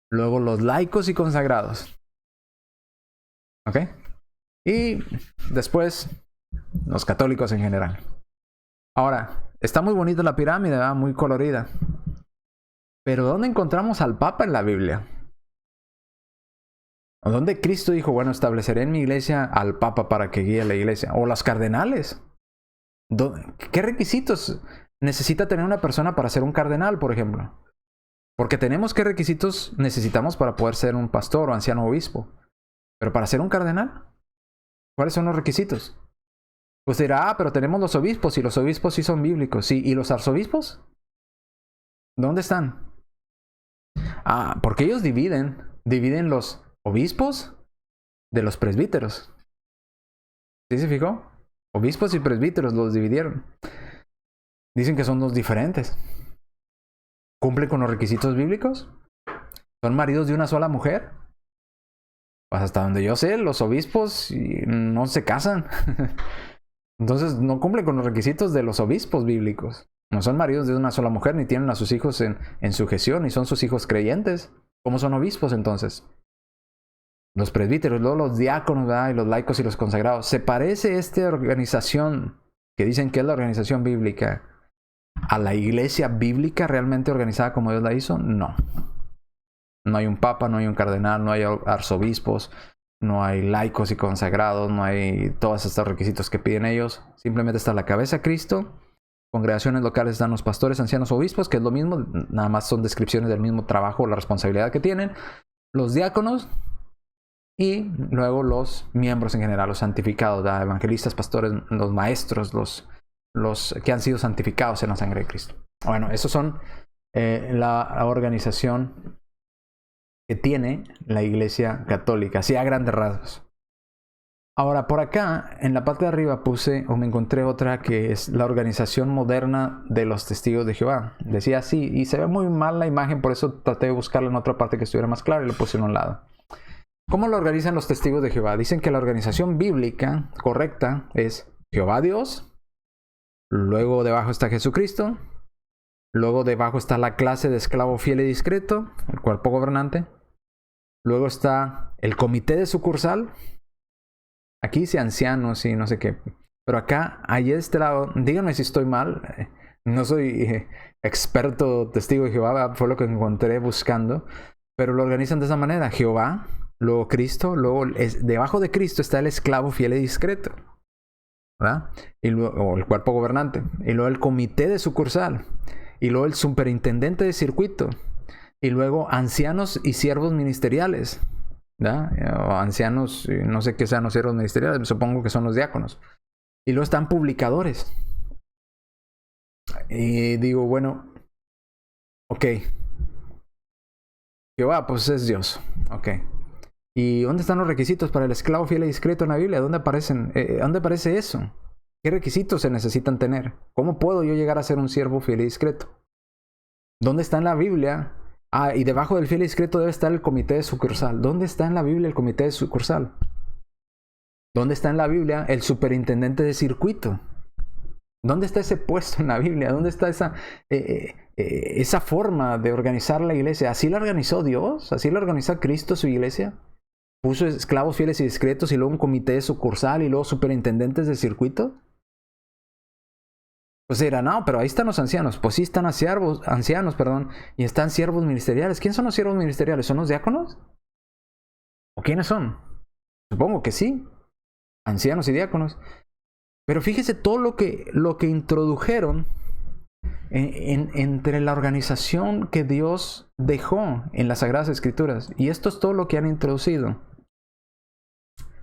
luego los laicos y consagrados. ¿Ok? Y después los católicos en general. Ahora, está muy bonita la pirámide, ¿verdad? Muy colorida. Pero ¿dónde encontramos al Papa en la Biblia? ¿O dónde Cristo dijo, bueno, estableceré en mi iglesia al Papa para que guíe la iglesia? O los cardenales. ¿Qué requisitos necesita tener una persona para ser un cardenal, por ejemplo? Porque tenemos qué requisitos necesitamos para poder ser un pastor o anciano obispo. Pero para ser un cardenal, ¿cuáles son los requisitos? Pues dirá, pero tenemos los obispos y los obispos sí son bíblicos. Sí, ¿y los arzobispos? ¿Dónde están? Porque ellos dividen los obispos de los presbíteros. ¿Sí se fijó? Obispos y presbíteros los dividieron. Dicen que son dos diferentes. ¿Cumplen con los requisitos bíblicos? ¿Son maridos de una sola mujer? Pues hasta donde yo sé, los obispos no se casan. Entonces no cumplen con los requisitos de los obispos bíblicos. No son maridos de una sola mujer, ni tienen a sus hijos en sujeción, ni son sus hijos creyentes. ¿Cómo son obispos entonces? Los presbíteros, luego los diáconos, ¿verdad? Y los laicos y los consagrados. ¿Se parece esta organización, que dicen que es la organización bíblica, a la iglesia bíblica realmente organizada como Dios la hizo? No. No hay un papa, no hay un cardenal, no hay arzobispos, no hay laicos y consagrados, no hay todos estos requisitos que piden ellos. Simplemente está la cabeza Cristo. Congregaciones locales están los pastores, ancianos, obispos, que es lo mismo, nada más son descripciones del mismo trabajo, la responsabilidad que tienen. Los diáconos y luego los miembros en general, los santificados, ¿verdad? Evangelistas, pastores, los maestros, los que han sido santificados en la sangre de Cristo. Bueno, esos son la organización que tiene la Iglesia Católica, así a grandes rasgos. Ahora, por acá, en la parte de arriba me encontré otra que es la organización moderna de los testigos de Jehová. Decía así, y se ve muy mal la imagen, por eso traté de buscarla en otra parte que estuviera más clara y lo puse en un lado. ¿Cómo lo organizan los testigos de Jehová? Dicen que la organización bíblica correcta es Jehová Dios, luego debajo está Jesucristo, luego debajo está la clase de esclavo fiel y discreto, el cuerpo gobernante, luego está el comité de sucursal. Aquí dice ancianos y no sé qué. Pero acá, allí de este lado, díganme si estoy mal. No soy experto testigo de Jehová, fue lo que encontré buscando. Pero lo organizan de esa manera. Jehová, luego Cristo, luego debajo de Cristo está el esclavo fiel y discreto, ¿verdad? Y luego, o el cuerpo gobernante. Y luego el comité de sucursal. Y luego el superintendente de circuito. Y luego ancianos y siervos ministeriales, ¿verdad? O ancianos, no sé qué sean los siervos ministeriales, supongo que son los diáconos. Y luego están publicadores. Y digo, bueno, ok, Jehová, pues es Dios, ok. ¿Y dónde están los requisitos para el esclavo fiel y discreto en la Biblia? ¿Dónde aparecen? ¿Dónde aparece eso? ¿Qué requisitos se necesitan tener? ¿Cómo puedo yo llegar a ser un siervo fiel y discreto? ¿Dónde está en la Biblia? Y debajo del fiel y discreto debe estar el comité de sucursal. ¿Dónde está en la Biblia el comité de sucursal? ¿Dónde está en la Biblia el superintendente de circuito? ¿Dónde está ese puesto en la Biblia? ¿Dónde está esa forma de organizar la iglesia? ¿Así la organizó Dios? ¿Así la organizó Cristo su iglesia? ¿Puso esclavos fieles y discretos y luego un comité de sucursal y luego superintendentes de circuito? Pues dirá, no, pero ahí están los ancianos. Pues sí están ancianos, y están siervos ministeriales. ¿Quién son los siervos ministeriales? ¿Son los diáconos? ¿O quiénes son? Supongo que sí. Ancianos y diáconos. Pero fíjese todo lo que introdujeron entre la organización que Dios dejó en las Sagradas Escrituras. Y esto es todo lo que han introducido.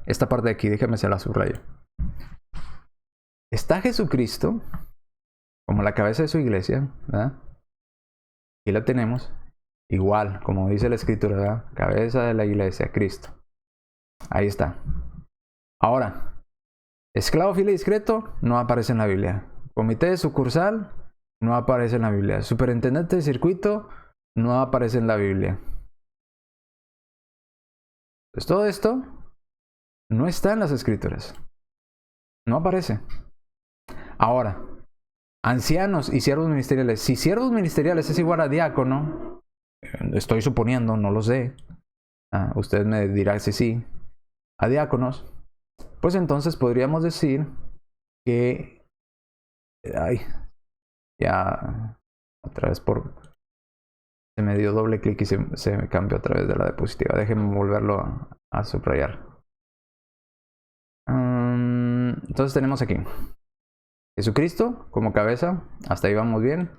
Esta parte de aquí, déjame se la subrayo. Está Jesucristo como la cabeza de su iglesia, ¿verdad? Aquí la tenemos. Igual, como dice la Escritura, ¿verdad? Cabeza de la iglesia, Cristo. Ahí está. Ahora, esclavo fiel y discreto no aparece en la Biblia. Comité de sucursal no aparece en la Biblia. Superintendente de circuito no aparece en la Biblia. Pues todo esto no está en las Escrituras. No aparece. Ahora, ancianos y siervos ministeriales. Si siervos ministeriales es igual a diácono, estoy suponiendo, no lo sé. Usted me dirá si sí. A diáconos, pues entonces podríamos decir que... ya otra vez se me dio doble clic y se me cambió a través de la diapositiva. Déjenme volverlo a subrayar. Entonces tenemos aquí Jesucristo como cabeza. Hasta ahí vamos bien.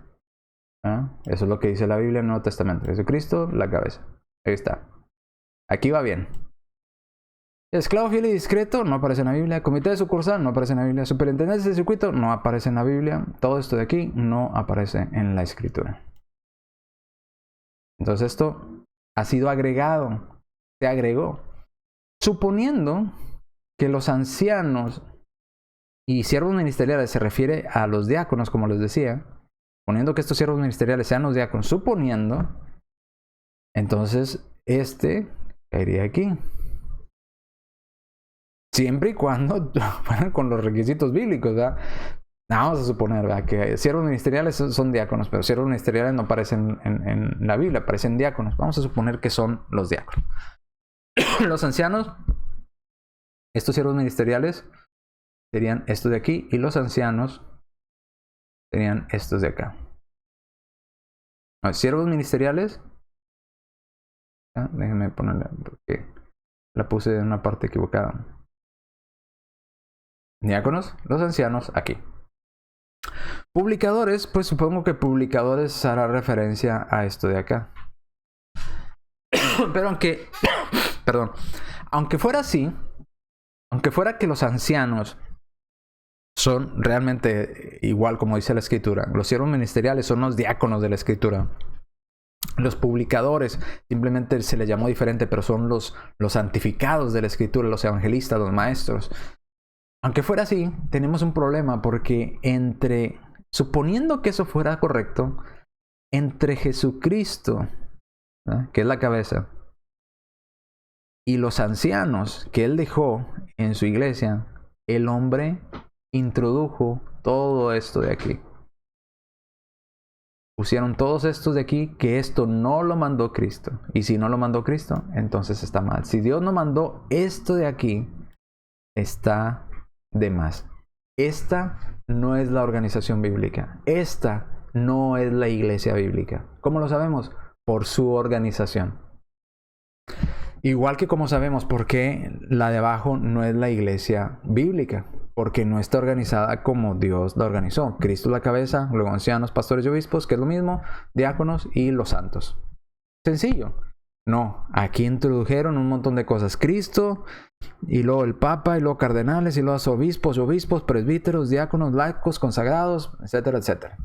Eso es lo que dice la Biblia en el Nuevo Testamento. Jesucristo, la cabeza. Ahí está. Aquí va bien. Esclavo fiel y discreto no aparece en la Biblia. Comité de sucursal no aparece en la Biblia. Superintendente de circuito no aparece en la Biblia. Todo esto de aquí no aparece en la Escritura. Entonces esto ha sido agregado. Se agregó. Suponiendo que los ancianos y siervos ministeriales se refiere a los diáconos, como les decía. Poniendo que estos siervos ministeriales sean los diáconos. Suponiendo. Entonces caería aquí. Siempre y cuando fueran con los requisitos bíblicos, ¿verdad? Vamos a suponer, ¿verdad?, que siervos ministeriales son diáconos, pero siervos ministeriales no aparecen en la Biblia, aparecen diáconos. Vamos a suponer que son los diáconos. Los ancianos, estos siervos ministeriales, serían estos de aquí, y los ancianos serían estos de acá. Los siervos ministeriales, déjenme ponerla porque la puse en una parte equivocada. Diáconos, los ancianos aquí. Publicadores, pues supongo que publicadores hará referencia a esto de acá. Pero aunque fuera así, aunque fuera que los ancianos son realmente igual como dice la Escritura, los siervos ministeriales son los diáconos de la Escritura. Los publicadores simplemente se les llamó diferente, pero son los santificados de la Escritura, los evangelistas, los maestros. Aunque fuera así, tenemos un problema porque suponiendo que eso fuera correcto, entre Jesucristo, ¿eh?, que es la cabeza, y los ancianos que Él dejó en su iglesia, el hombre introdujo todo esto de aquí. Pusieron todos estos de aquí, que esto no lo mandó Cristo. Y si no lo mandó Cristo, entonces está mal. Si Dios no mandó esto de aquí, está de más. Esta no es la organización bíblica. Esta no es la iglesia bíblica. ¿Cómo lo sabemos? Por su organización. Igual que como sabemos por qué la de abajo no es la iglesia bíblica. Porque no está organizada como Dios la organizó. Cristo es la cabeza, luego ancianos, pastores y obispos, que es lo mismo, diáconos y los santos. Sencillo. No, aquí introdujeron un montón de cosas. Cristo, y luego el Papa, y luego cardenales, y luego obispos, presbíteros, diáconos, laicos, consagrados, etcétera, etcétera.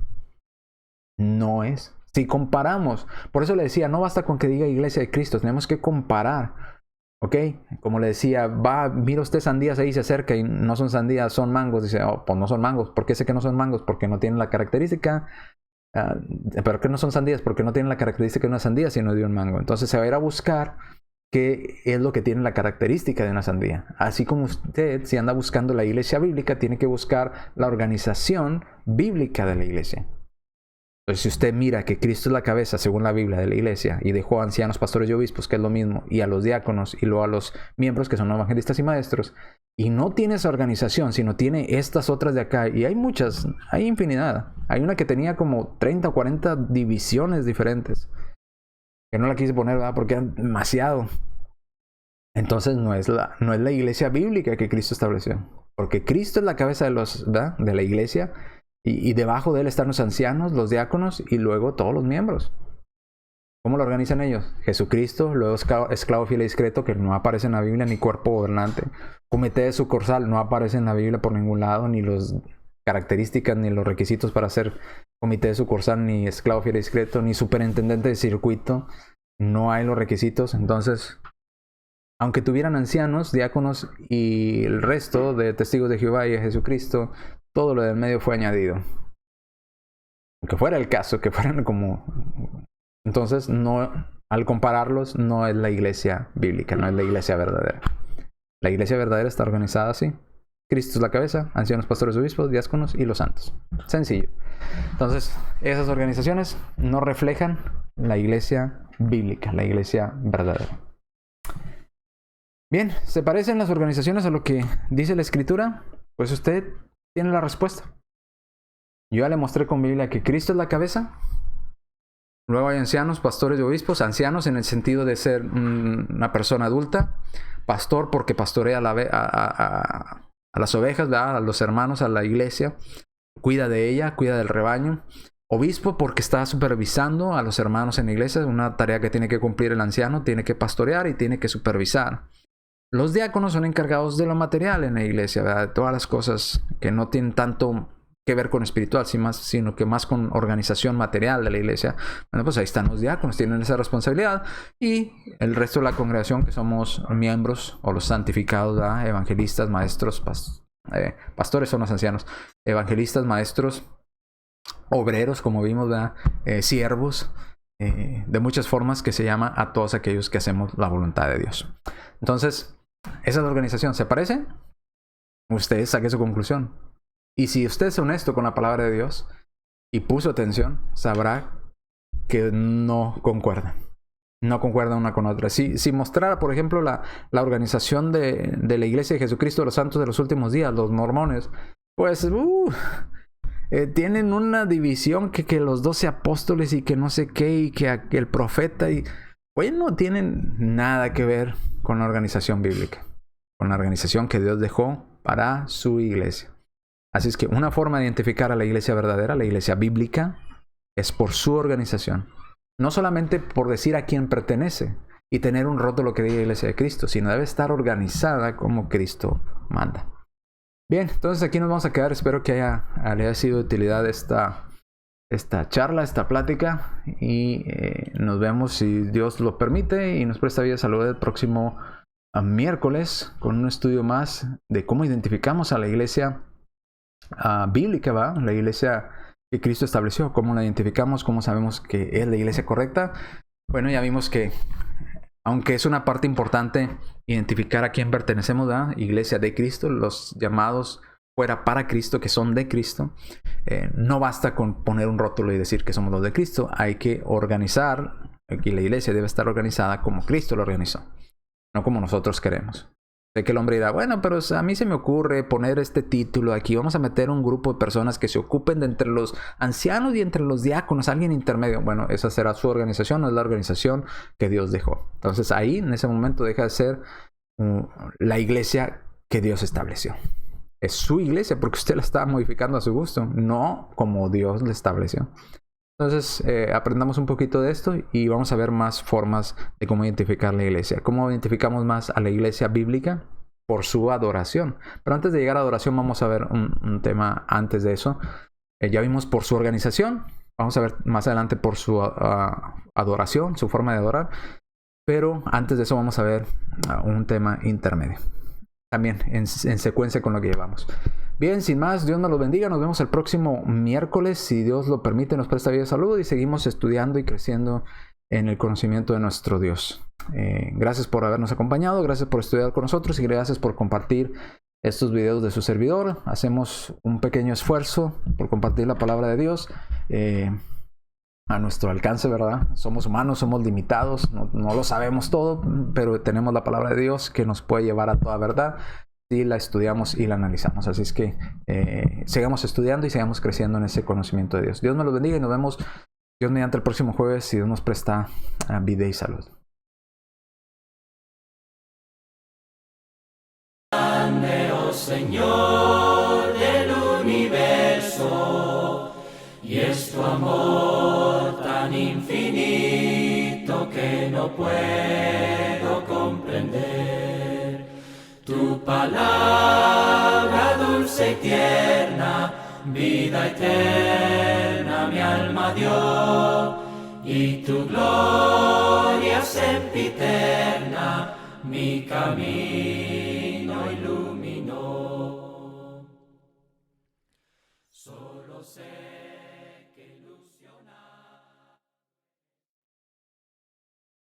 No es. Si comparamos, por eso le decía, no basta con que diga iglesia de Cristo, tenemos que comparar. ¿Ok? Como le decía, mira usted sandías ahí, se acerca y no son sandías, son mangos. Dice, oh, pues no son mangos. ¿Por qué sé que no son mangos? Porque no tienen la característica. ¿Pero qué no son sandías? Porque no tienen la característica de una sandía, sino de un mango. Entonces se va a ir a buscar qué es lo que tiene la característica de una sandía. Así como usted, si anda buscando la iglesia bíblica, tiene que buscar la organización bíblica de la iglesia. Entonces, si usted mira que Cristo es la cabeza, según la Biblia, de la iglesia, y dejó a ancianos, pastores y obispos, que es lo mismo, y a los diáconos, y luego a los miembros, que son evangelistas y maestros, y no tiene esa organización, sino tiene estas otras de acá, y hay muchas, hay infinidad. Hay una que tenía como 30 o 40 divisiones diferentes, que no la quise poner, ¿verdad?, porque era demasiado. Entonces no es la iglesia bíblica que Cristo estableció, porque Cristo es la cabeza de la iglesia, y debajo de él están los ancianos, los diáconos y luego todos los miembros. ¿Cómo lo organizan ellos? Jesucristo, luego esclavo fiel y discreto, que no aparece en la Biblia, ni cuerpo gobernante. Comité de sucursal, no aparece en la Biblia por ningún lado, ni las características, ni los requisitos para ser comité de sucursal, ni esclavo fiel y discreto, ni superintendente de circuito. No hay los requisitos. Entonces, aunque tuvieran ancianos, diáconos y el resto de testigos de Jehová y de Jesucristo, todo lo del medio fue añadido. Aunque fuera el caso, que fueran como... Entonces, no, al compararlos, no es la iglesia bíblica, no es la iglesia verdadera. La iglesia verdadera está organizada así. Cristo es la cabeza, ancianos, pastores, obispos, diáconos y los santos. Sencillo. Entonces, esas organizaciones no reflejan la iglesia bíblica, la iglesia verdadera. Bien, ¿se parecen las organizaciones a lo que dice la Escritura? Pues usted tiene la respuesta. Yo ya le mostré con Biblia que Cristo es la cabeza. Luego hay ancianos, pastores y obispos. Ancianos en el sentido de ser una persona adulta. Pastor porque pastorea a las ovejas, ¿verdad?, a los hermanos, a la iglesia. Cuida de ella, cuida del rebaño. Obispo porque está supervisando a los hermanos en la iglesia. Es una tarea que tiene que cumplir el anciano. Tiene que pastorear y tiene que supervisar. Los diáconos son encargados de lo material en la iglesia, ¿verdad?, de todas las cosas que no tienen tanto que ver con espiritual, sino que más con organización material de la iglesia. Bueno, pues ahí están los diáconos, tienen esa responsabilidad. Y el resto de la congregación, que somos miembros o los santificados, ¿verdad?, evangelistas, maestros, pastores son los ancianos, evangelistas, maestros, obreros, como vimos, ¿verdad?, siervos, de muchas formas, que se llama a todos aquellos que hacemos la voluntad de Dios. Entonces, esa es la organización. ¿Se parece? Ustedes saquen su conclusión. Y si usted es honesto con la palabra de Dios y puso atención, sabrá que no concuerdan. No concuerdan una con otra. Si mostrara, por ejemplo, la organización de la Iglesia de Jesucristo de los Santos de los Últimos Días, los mormones, pues tienen una división que los 12 apóstoles y que no sé qué, y que el profeta, y pues no tienen nada que ver con la organización bíblica, con la organización que Dios dejó para su iglesia. Así es que una forma de identificar a la iglesia verdadera, la iglesia bíblica, es por su organización. No solamente por decir a quién pertenece y tener un rótulo que diga Iglesia de Cristo, sino debe estar organizada como Cristo manda. Bien, entonces aquí nos vamos a quedar. Espero que le haya sido de utilidad esta charla, esta plática. Y nos vemos, si Dios lo permite y nos presta vida, salud, el próximo miércoles con un estudio más de cómo identificamos a la iglesia bíblica, ¿va? La iglesia que Cristo estableció, cómo la identificamos, cómo sabemos que es la iglesia correcta. Bueno, ya vimos que aunque es una parte importante identificar a quién pertenecemos, ¿verdad? Iglesia de Cristo, los llamados fuera para Cristo, que son de Cristo, no basta con poner un rótulo y decir que somos los de Cristo. Hay que organizar, aquí la iglesia debe estar organizada como Cristo lo organizó, no como nosotros queremos. Sé que el hombre dirá, bueno, pero a mí se me ocurre poner este título aquí. Vamos a meter un grupo de personas que se ocupen de entre los ancianos y entre los diáconos, alguien intermedio. Bueno, esa será su organización, no es la organización que Dios dejó. Entonces ahí, en ese momento, deja de ser la iglesia que Dios estableció. Es su iglesia porque usted la está modificando a su gusto, no como Dios la estableció. Entonces, aprendamos un poquito de esto y vamos a ver más formas de cómo identificar la iglesia. ¿Cómo identificamos más a la iglesia bíblica? Por su adoración. Pero antes de llegar a adoración, vamos a ver un tema antes de eso. Ya vimos por su organización. Vamos a ver más adelante por su adoración, su forma de adorar. Pero antes de eso vamos a ver un tema intermedio. También en secuencia con lo que llevamos. Bien, sin más, Dios nos los bendiga. Nos vemos el próximo miércoles. Si Dios lo permite, nos presta vida y salud. Y seguimos estudiando y creciendo en el conocimiento de nuestro Dios. Gracias por habernos acompañado. Gracias por estudiar con nosotros. Y gracias por compartir estos videos de su servidor. Hacemos un pequeño esfuerzo por compartir la palabra de Dios. A nuestro alcance, ¿verdad? Somos humanos, somos limitados. No lo sabemos todo. Pero tenemos la palabra de Dios que nos puede llevar a toda verdad si la estudiamos y la analizamos. Así es que sigamos estudiando y sigamos creciendo en ese conocimiento de Dios. Dios me los bendiga y nos vemos Dios mediante el próximo jueves, si Dios nos presta vida y salud. Grande, oh Señor del universo, y es tu amor tan infinito que no puedo comprender. Tu palabra dulce y tierna, vida eterna mi alma dio, y tu gloria sempiterna mi camino iluminó. Solo sé